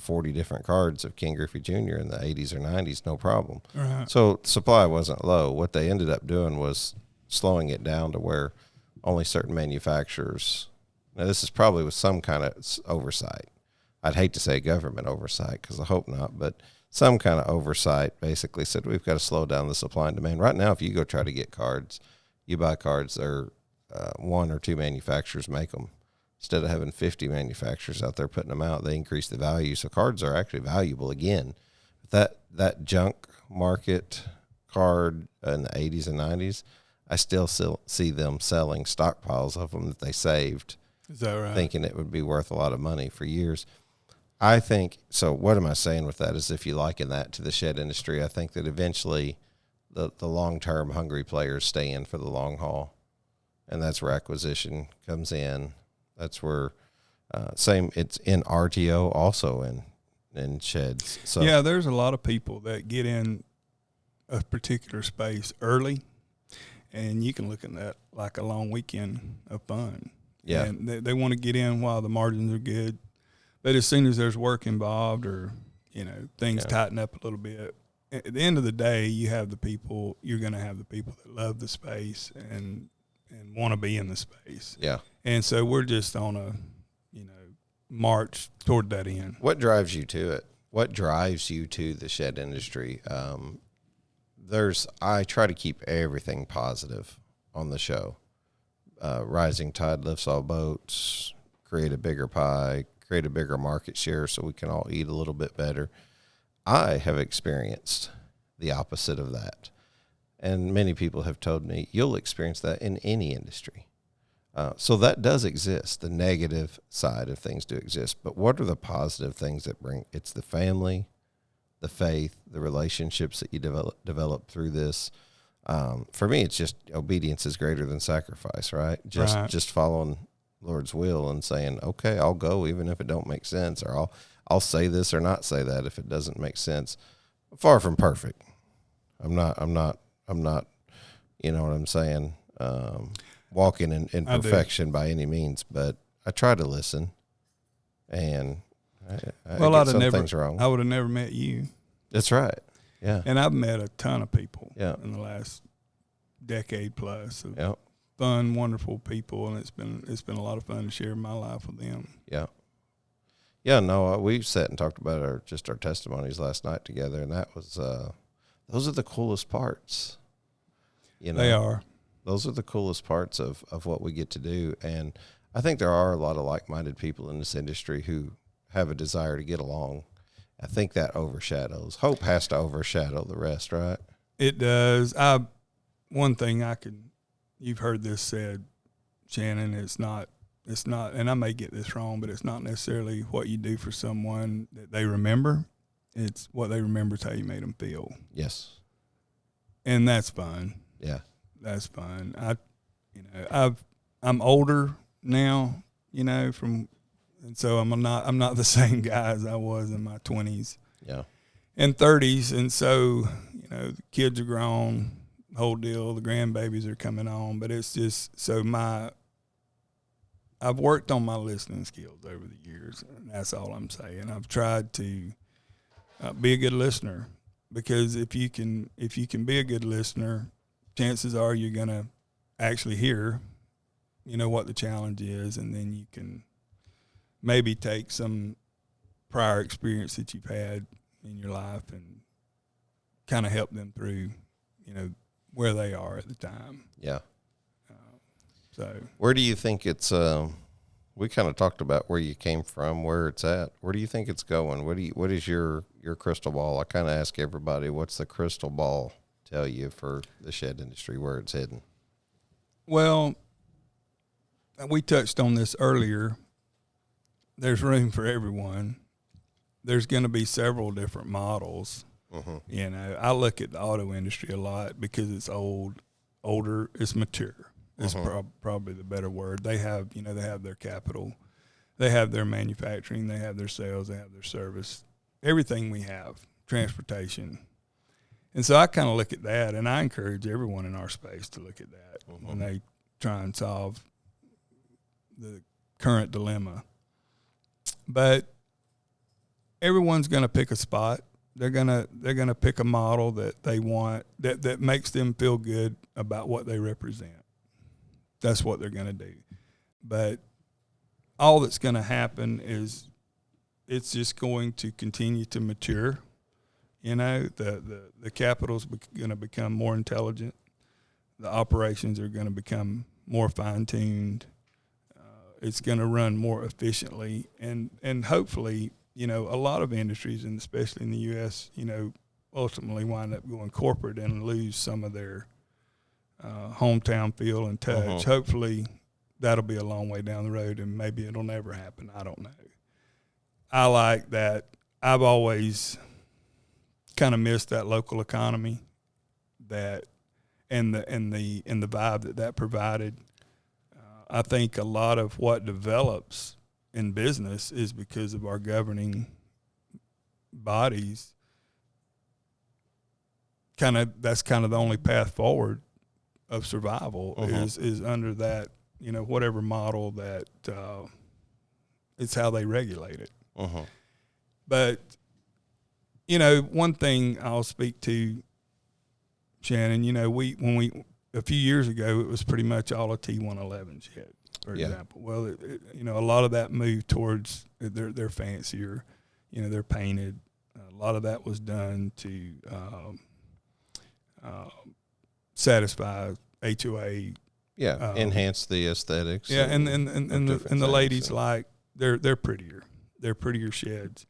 40 different cards of King Griffey Jr. in the 80s or 90s, no problem. Right. So supply wasn't low. What they ended up doing was slowing it down to where only certain manufacturers, now this is probably with some kind of oversight. I'd hate to say government oversight because I hope not, but some kind of oversight basically said we've got to slow down the supply and demand. Right now, if you go try to get cards, you buy cards, there one or two manufacturers make them. Instead of having 50 manufacturers out there putting them out, they increase the value. So cards are actually valuable again. That junk market card in the 80s and 90s, I still see them selling stockpiles of them that they saved. Is that right? Thinking it would be worth a lot of money for years. I think, so what am I saying with that is if you liken that to the shed industry, I think that eventually the long-term hungry players stay in for the long haul. And that's where acquisition comes in. That's where, it's in RTO also in sheds. So yeah, there's a lot of people that get in a particular space early, and you can look at that like a long weekend of fun. Yeah. And they want to get in while the margins are good. But as soon as there's work involved or, things tighten up a little bit, at the end of the day, you're going to have the people that love the space and want to be in the space. Yeah. And so we're just on a, march toward that end. What drives you to it? What drives you to the shed industry? I try to keep everything positive on the show. Rising tide lifts all boats, create a bigger pie, create a bigger market share so we can all eat a little bit better. I have experienced the opposite of that. And many people have told me, you'll experience that in any industry. So that does exist. The negative side of things do exist. But what are the positive things that bring? It's the family, the faith, the relationships that you develop through this. For me, it's just obedience is greater than sacrifice, right? Just following Lord's will and saying, okay, I'll go even if it don't make sense, or I'll say this or not say that if it doesn't make sense. Far from perfect. I'm not, you know what I'm saying? Walking in perfection by any means, but I try to listen, and I get some things wrong. I would have never met you. That's right. Yeah. And I've met a ton of people in the last decade plus of Yep. fun, wonderful people, and it's been a lot of fun to share my life with them. Yeah. Yeah, no, we sat and talked about our testimonies last night together, and that was those are the coolest parts. You know, they are. Those are the coolest parts of what we get to do, and I think there are a lot of like-minded people in this industry who have a desire to get along. I think that overshadows. Hope has to overshadow the rest, right? It does. One thing you've heard this said, Shannon, it's not, and I may get this wrong, but it's not necessarily what you do for someone that they remember. It's what they remember is how you made them feel. Yes. And that's fun. Yeah. That's fun. I'm older now, and so I'm not the same guy as I was in my 20s. Yeah. And 30s, and so, the kids are grown, whole deal, the grandbabies are coming on, but it's just so I've worked on my listening skills over the years, and that's all I'm saying. I've tried to be a good listener, because if you can be a good listener, chances are you're going to actually hear, what the challenge is, and then you can maybe take some prior experience that you've had in your life and kind of help them through, where they are at the time. Yeah. So where do you think it's, we kind of talked about where you came from, where it's at. Where do you think it's going? What is your crystal ball? I kind of ask everybody, what's the crystal ball tell you for the shed industry, where it's heading? Well, we touched on this earlier. There's room for everyone. There's going to be several different models. Mm-hmm. You know, I look at the auto industry a lot because it's older, it's mature. It's probably the better word. They have their capital, they have their manufacturing, they have their sales, they have their service, everything we have, transportation. And so I kind of look at that, and I encourage everyone in our space to look at that when they try and solve the current dilemma. But everyone's going to pick a spot. They're gonna pick a model that they want that makes them feel good about what they represent. That's what they're going to do. But all that's going to happen is it's just going to continue to mature. You know, the capital's going to become more intelligent. The operations are going to become more fine-tuned. It's going to run more efficiently. And hopefully, you know, a lot of industries, and especially in the U.S., you know, ultimately wind up going corporate and lose some of their hometown feel and touch. Hopefully that'll be a long way down the road, and maybe it'll never happen. I don't know. I like that. I've always kind of missed that local economy, that and the vibe that provided. I think a lot of what develops in business is because of our governing bodies. That's kind of the only path forward of survival is under that, you know, whatever model that it's how they regulate it. But, you know, one thing I'll speak to, Shannon, you know, a few years ago, it was pretty much all a T111 shed, for example. Well, you know, a lot of that moved towards they're fancier, you know, they're painted. A lot of that was done to satisfy HOA. Yeah, enhance the aesthetics. Yeah, and the ladies like they're prettier. They're prettier sheds.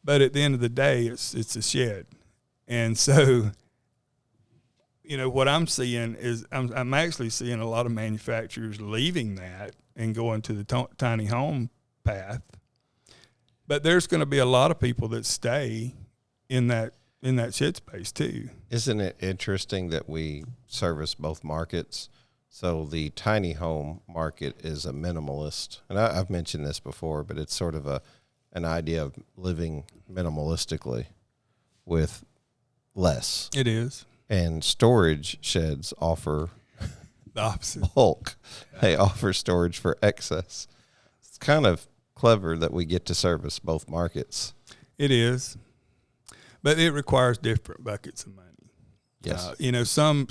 But at the end of the day, it's a shed, and so, you know, what I'm seeing is I'm actually seeing a lot of manufacturers leaving that and going to the tiny home path. But there's going to be a lot of people that stay in that shed space too. Isn't it interesting that we service both markets? So the tiny home market is a minimalist, and I've mentioned this before, but it's sort of an idea of living minimalistically with less. It is. And storage sheds offer the opposite. Bulk. They offer storage for excess. It's kind of clever that we get to service both markets. It is, but it requires different buckets of money. Yes. You know, some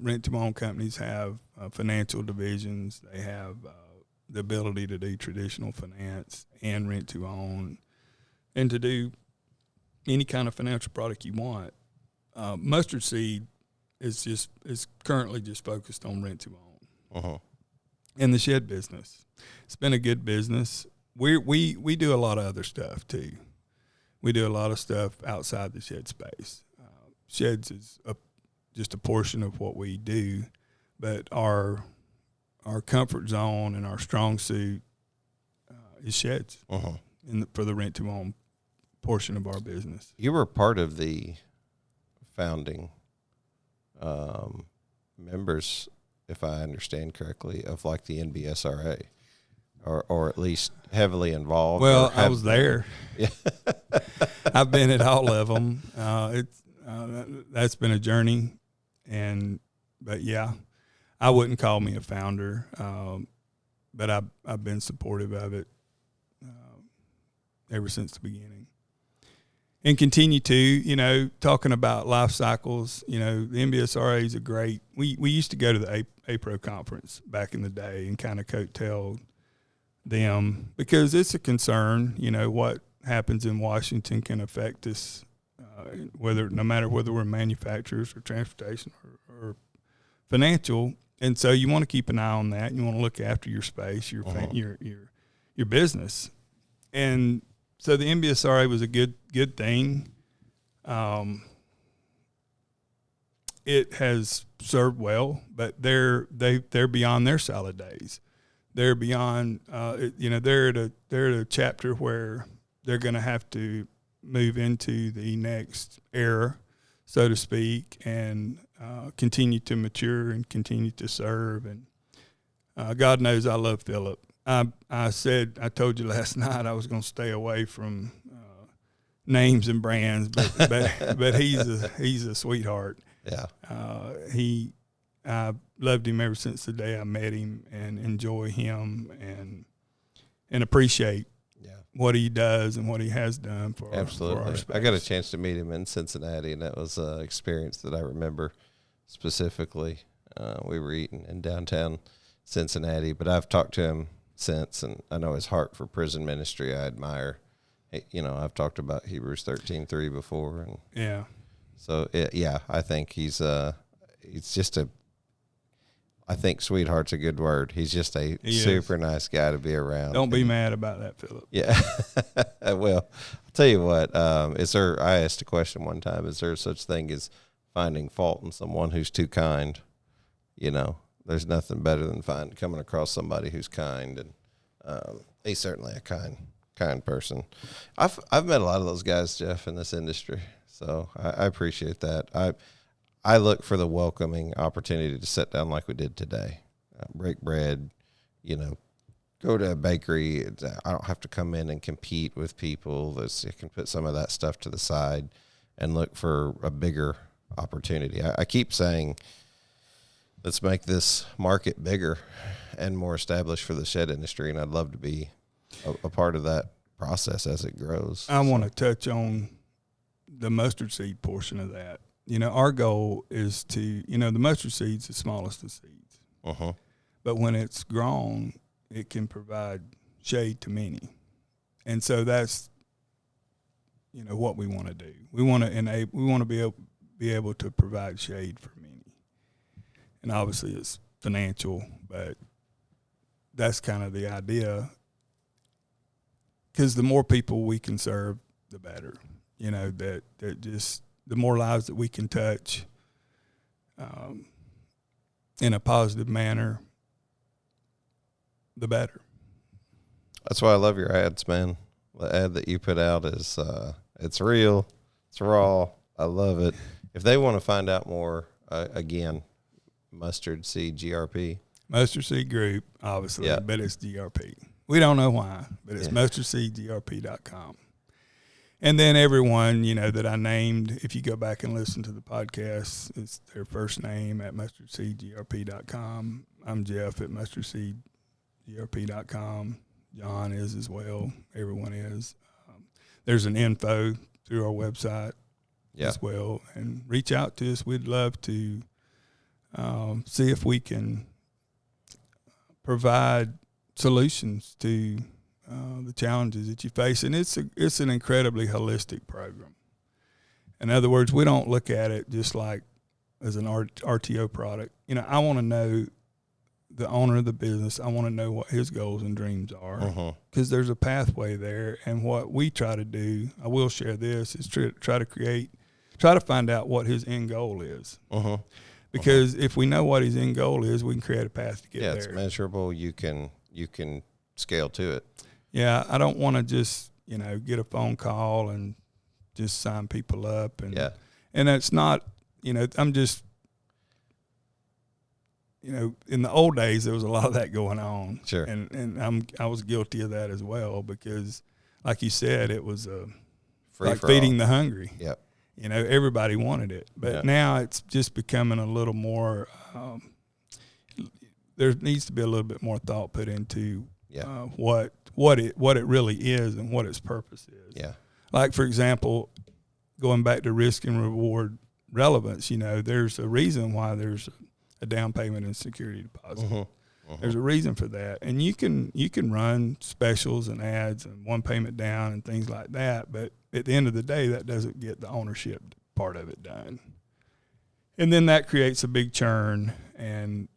rent-to-own companies have financial divisions. They have the ability to do traditional finance and rent-to-own, and to do any kind of financial product you want. Mustard Seed is currently just focused on rent-to-own. In the shed business. It's been a good business. We do a lot of other stuff too. We do a lot of stuff outside the shed space. Sheds is just a portion of what we do, but our comfort zone and our strong suit is sheds for the rent-to-own portion of our business. You were part of the founding members, if I understand correctly, of like the NBSRA, or at least heavily involved. Well, I was there. Yeah. I've been at all of them. That's been a journey, but yeah, I wouldn't call me a founder, but I've been supportive of it ever since the beginning. And continue to, you know, talking about life cycles. You know, the NBSRA is a great. We used to go to the APRO conference back in the day and kind of coattail them because it's a concern. You know, what happens in Washington can affect us, no matter whether we're manufacturers or transportation or financial. And so you want to keep an eye on that. You want to look after your space, your business, and so the NBSRA was a good thing. It has served well, but they're beyond their salad days. they're beyond. They're at a chapter where they're going to have to move into the next era, so to speak, and continue to mature and continue to serve. And God knows I love Philip. I told you last night I was going to stay away from names and brands, but he's a sweetheart. Yeah. I loved him ever since the day I met him, and enjoy him and appreciate what he does and what he has done for Absolutely. our space. I got a chance to meet him in Cincinnati, and that was an experience that I remember specifically. We were eating in downtown Cincinnati, but I've talked to him since, and I know his heart for prison ministry I admire. I've talked about Hebrews 13:3 before, and yeah. So I think he's just I think sweetheart's a good word. He's just a super nice guy to be around. Don't be mad about that, Philip. Yeah. Well, I'll tell you what, I asked a question one time, is there such thing as finding fault in someone who's too kind? There's nothing better than coming across somebody who's kind, and he's certainly a kind person. I've met a lot of those guys, Jeff, in this industry, so I appreciate that. I look for the welcoming opportunity to sit down like we did today, break bread, go to a bakery. I don't have to come in and compete with people. I can put some of that stuff to the side and look for a bigger opportunity. I keep saying, let's make this market bigger and more established for the shed industry, and I'd love to be a part of that process as it grows. I want to touch on the mustard seed portion of that. Our goal is to, the mustard seed's the smallest of seeds. Uh-huh. But when it's grown, it can provide shade to many. And so that's, what we want to do. We want to be able to provide shade for many. And obviously it's financial, but that's kind of the idea. Because the more people we can serve, the better. That just the more lives that we can touch in a positive manner, the better. That's why I love your ads, man. The ad that you put out is it's real, it's raw. I love it. If they want to find out more, again, Mustard Seed GRP. Mustard Seed Group, obviously, Yeah. but it's GRP. We don't know why, but it's mustardseedgrp.com. And then everyone, that I named, if you go back and listen to the podcast, it's their first name at mustardseedgrp.com. I'm Jeff at mustardseedgrp.com. John is as well. Everyone is. There's an info through our website as well. And reach out to us. We'd love to see if we can provide solutions to the challenges that you face, and it's an incredibly holistic program. In other words, we don't look at it just like as an RTO product. I want to know the owner of the business. I want to know what his goals and dreams are, because there's a pathway there. And what we try to do, I will share this, is try to find out what his end goal is. Because if we know what his end goal is, we can create a path to get there. Yeah, it's measurable. You can scale to it. Yeah, I don't want to just, get a phone call and just sign people up. And it's not, I'm just, in the old days, there was a lot of that going on. Sure. And I was guilty of that as well, because like you said, it was like for feeding all. the hungry. Yep. Everybody wanted it. But now it's just becoming a little more, there needs to be a little bit more thought put into what it really is and what its purpose is. Yeah. Like, for example, going back to risk and reward relevance, there's a reason why there's a down payment and security deposit. There's a reason for that. And you can run specials and ads and one payment down and things like that, but at the end of the day, that doesn't get the ownership part of it done. And then that creates a big churn, and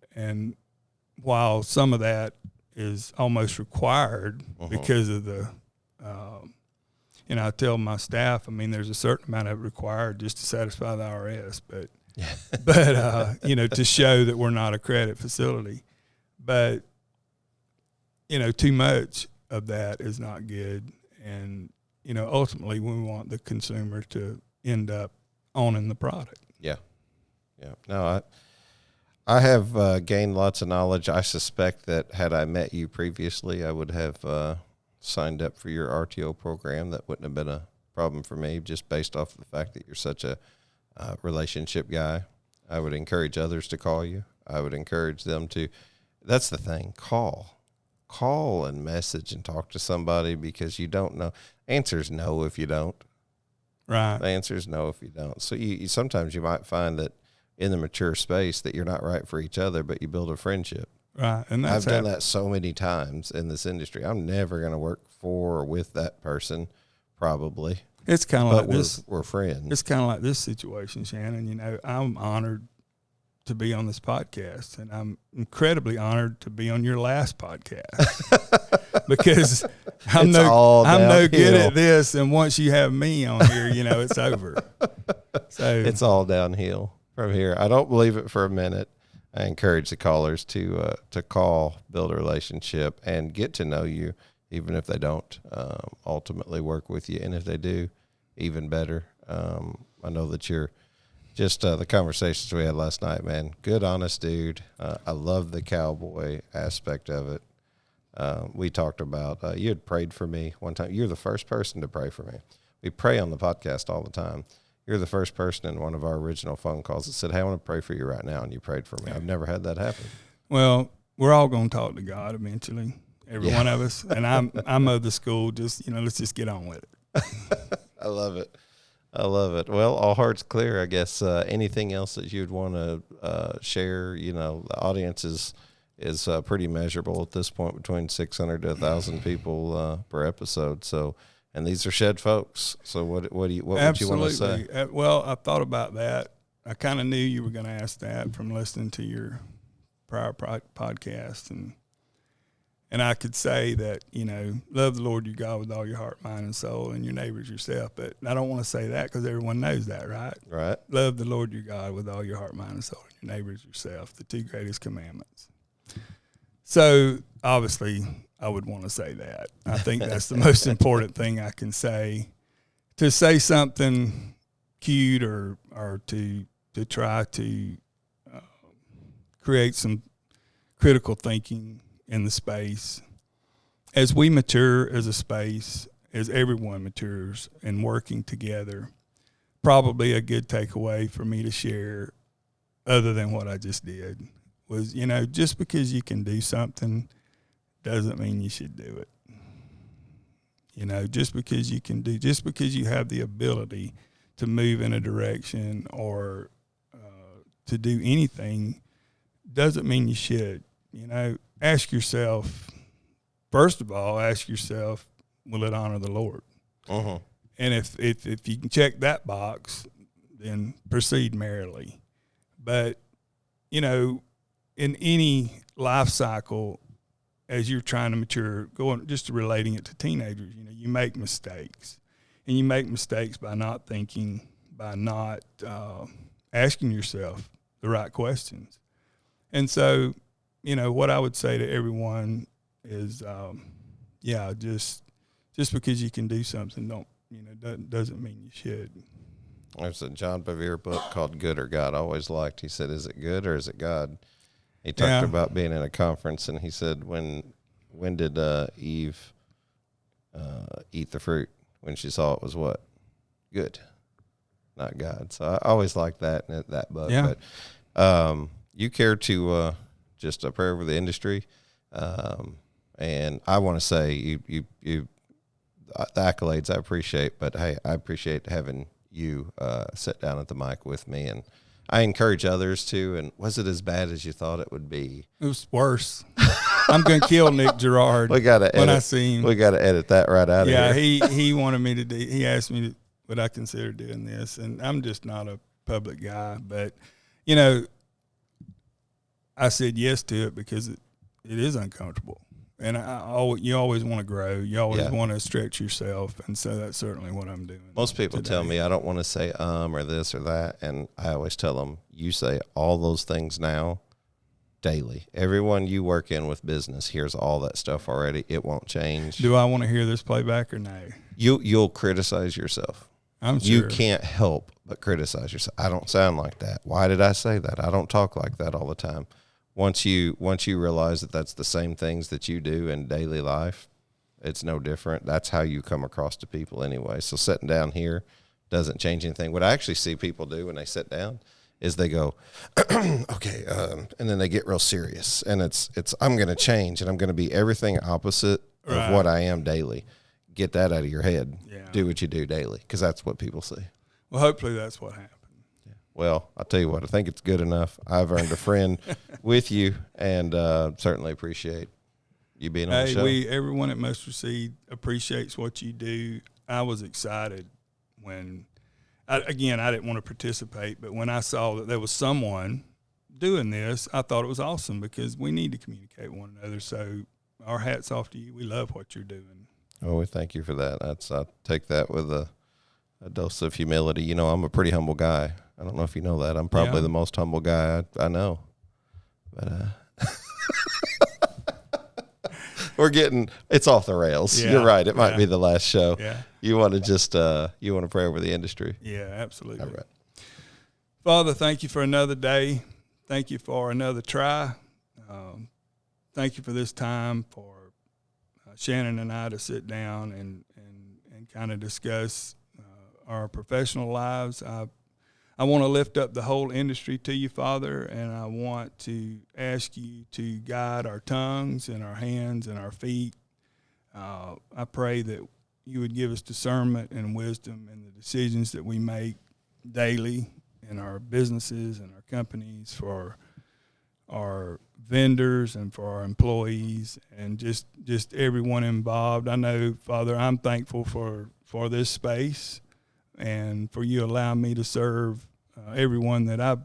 while some of that is almost required because of the, I tell my staff, there's a certain amount of it required just to satisfy the IRS, but to show that we're not a credit facility. But too much of that is not good. And, ultimately we want the consumer to end up owning the product. Yeah. Yeah. No, I have gained lots of knowledge. I suspect that had I met you previously, I would have signed up for your RTO program. That wouldn't have been a problem for me, just based off of the fact that you're such a relationship guy. I would encourage others to call you. I would encourage them to. That's the thing. Call and message and talk to somebody, because you don't know. Answer's no if you don't. Right. The answer is no if you don't. So you sometimes you might find that in the mature space that you're not right for each other, but you build a friendship. Right. And I've done that so many times in this industry. I'm never going to work for or with that person, probably. It's kind of like this. We're friends. It's kind of like this situation, Shannon. I'm honored to be on this podcast, and I'm incredibly honored to be on your last podcast because I'm no good at this. And once you have me on here, it's over. So it's all downhill from here. I don't believe it for a minute. I encourage the callers to call, build a relationship, and get to know you, even if they don't ultimately work with you. And if they do, even better. I know that you're just the conversations we had last night, man. Good, honest dude. I love the cowboy aspect of it. We talked about, you had prayed for me one time. You're the first person to pray for me. We pray on the podcast all the time. You're the first person in one of our original phone calls that said, hey, I want to pray for you right now. And you prayed for me. I've never had that happen. Well, we're all going to talk to God eventually, every one of us. And I'm of the school, just, let's just get on with it. I love it. Well, all hearts clear, I guess. Anything else that you'd want to share? The audience is pretty measurable at this point, between 600 to 1,000 people per episode. So, and these are Shed folks. So what would you want to say? Well, I thought about that. I kind of knew you were going to ask that from listening to your prior podcast, and I could say that, love the Lord your God with all your heart, mind, and soul, and your neighbors yourself. But I don't want to say that because everyone knows that, right? Right. Love the Lord your God with all your heart, mind, and soul, and your neighbors yourself, the two greatest commandments. So obviously I would want to say that. I think that's the most important thing I can say. To say something cute or to try to create some critical thinking in the space. As we mature as a space, as everyone matures and working together, probably a good takeaway for me to share, other than what I just did, was, just because you can do something doesn't mean you should do it. Just because you have the ability to move in a direction or to do anything doesn't mean you should. Ask yourself, first of all, will it honor the Lord? Uh-huh. And if you can check that box, then proceed merrily. But, in any life cycle, as you're trying to mature, just relating it to teenagers, you make mistakes. And you make mistakes by not thinking, by not asking yourself the right questions. And so, what I would say to everyone is, just because you can do something doesn't mean you should. There's a John Bevere book called Good or God I always liked. He said, is it good or is it God? He talked about being in a conference, and he said, when did Eve eat the fruit? When she saw it was what? Good, not God. So I always liked that book. Yeah. But you care to just a prayer over the industry, and I want to say you the accolades I appreciate, but hey, I appreciate having you sit down at the mic with me, and I encourage others to. And was it as bad as you thought it would be? It was worse. I'm going to kill Nick Gerard when I see him. We got to edit that right out of here. Yeah, he wanted me to do. He asked me would I consider doing this, and I'm just not a public guy. But I said yes to it because it is uncomfortable, and you always want to grow. You always want to stretch yourself, and so that's certainly what I'm doing. Most people tell me I don't want to say or this or that, and I always tell them, you say all those things now, daily. Everyone you work in with business hears all that stuff already. It won't change. Do I want to hear this playback or no? You'll criticize yourself. I'm sure. You can't help but criticize yourself. I don't sound like that. Why did I say that? I don't talk like that all the time. Once you realize that that's the same things that you do in daily life, it's no different. That's how you come across to people anyway. So sitting down here doesn't change anything. What I actually see people do when they sit down is they go, okay, and then they get real serious. And it's I'm going to change, and I'm going to be everything opposite of what I am daily. Get that out of your head. Yeah. Do what you do daily, because that's what people see. Well, hopefully that's what happened. Yeah. Well, I'll tell you what, I think it's good enough. I've earned a friend with you, and certainly appreciate you being on the show. Everyone at Mustard Seed appreciates what you do. I was excited when, I didn't want to participate, but when I saw that there was someone doing this, I thought it was awesome, because we need to communicate with one another. So our hat's off to you. We love what you're doing. Oh, we thank you for that. I take that with a dose of humility. You know, I'm a pretty humble guy. I don't know if you know that. I'm probably the most humble guy I know. But it's off the rails. Yeah. You're right. It might be the last show. Yeah. You want to just you want to pray over the industry. Yeah, absolutely. All right. Father, thank you for another day. Thank you for another try. Thank you for this time for Shannon and I to sit down and kind of discuss our professional lives. I want to lift up the whole industry to you, Father, and I want to ask you to guide our tongues and our hands and our feet. I pray that you would give us discernment and wisdom in the decisions that we make daily in our businesses and our companies, for our vendors and for our employees and just everyone involved. I know, Father, I'm thankful for this space and for you allowing me to serve everyone that I've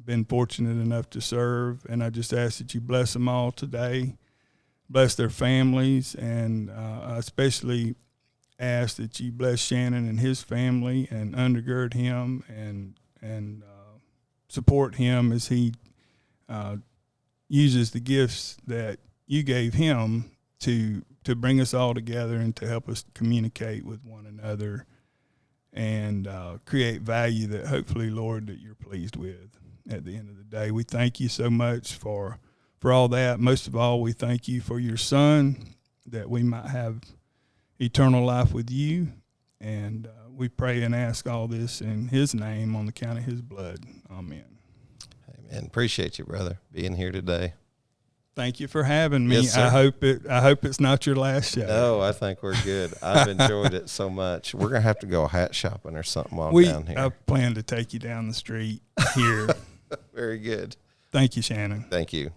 been fortunate enough to serve. And I just ask that you bless them all today, bless their families, and I especially ask that you bless Shannon and his family and undergird him and support him as he uses the gifts that you gave him to bring us all together and to help us communicate with one another and create value that hopefully, Lord, that you're pleased with at the end of the day. We thank you so much for all that. Most of all, we thank you for your Son, that we might have eternal life with you. And we pray and ask all this in his name, on the count of his blood. Amen. Amen. Appreciate you, brother, being here today. Thank you for having me. Yes, sir. I hope it's not your last show. No, I think we're good. I've enjoyed it so much. We're gonna have to go hat shopping or something while I'm down here. I plan to take you down the street here. Very good. Thank you, Shannon. Thank you.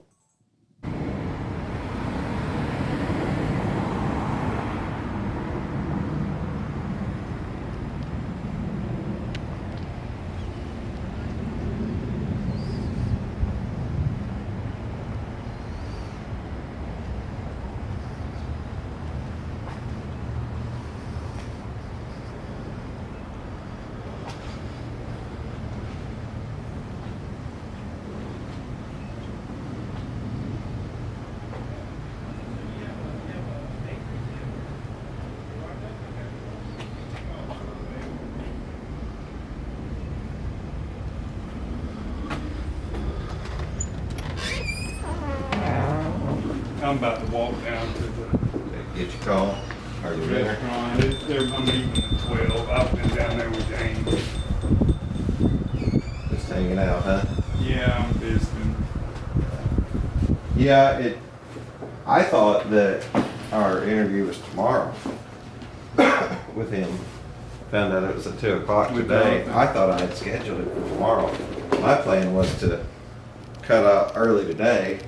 I'm about to walk down to the Get your call. Are you ready? restaurant. I'm leaving at 12. I've been down there with James. Just hanging out, huh? Yeah, I'm visiting. Yeah, I thought that our interview was tomorrow with him. Found out it was at 2 o'clock today. I thought I had scheduled it for tomorrow. My plan was to cut out early today,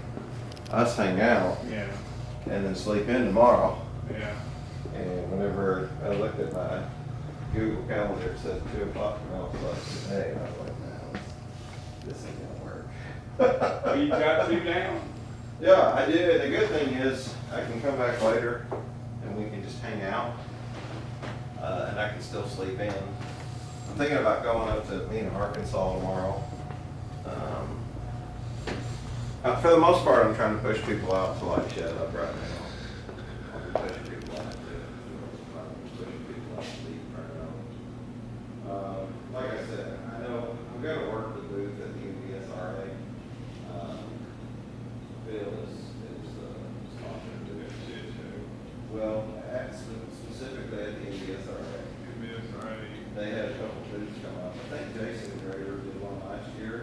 us hang out, and then sleep in tomorrow. Yeah. And whenever I looked at my Google Calendar, it said 2 o'clock today, and I was like, no, this ain't gonna work. Well, you got 2 down? Yeah, I did. The good thing is I can come back later and we can just hang out, and I can still sleep in. I'm thinking about going up to Arkansas tomorrow. For the most part, I'm trying to push people out to like shut up right now. I'll be pushing people out to pushing people out to leave right now. Like I said, I know I'm going to work the booth at the NBSRA. Bill is sponsoring the booth. Well, specifically at the NBSRA. They had a couple booths come up. I think Jason Grader did one last year,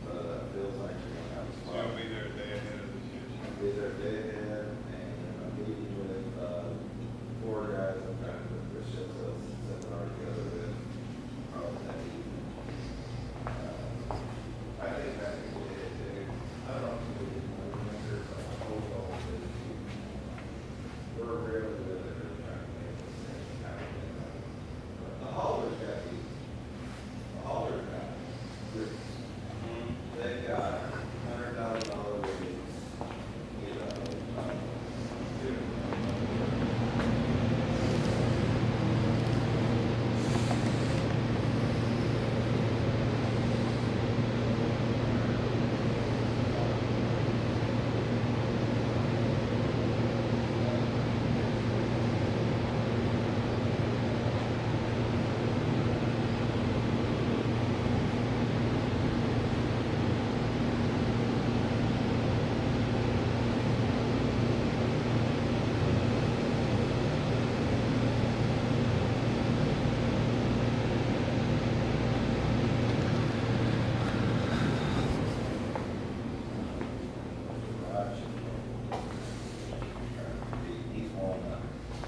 but Bill's actually going to have a spot. I'll be there a day ahead of this year. I'll be there a day ahead, and I'm meeting with 4 guys I'm trying to put this shit seminar together with. Probably that evening. I think that could be it, too. I don't know if we did one winter, but I hope all of this. We're really trying to make this thing happen. But the haulers got these. The haulers got rigs. They got $100,000 rigs. You know,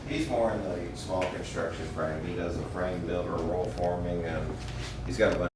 he's more in the small construction frame. He does the frame builder, roll forming, and he's got a bunch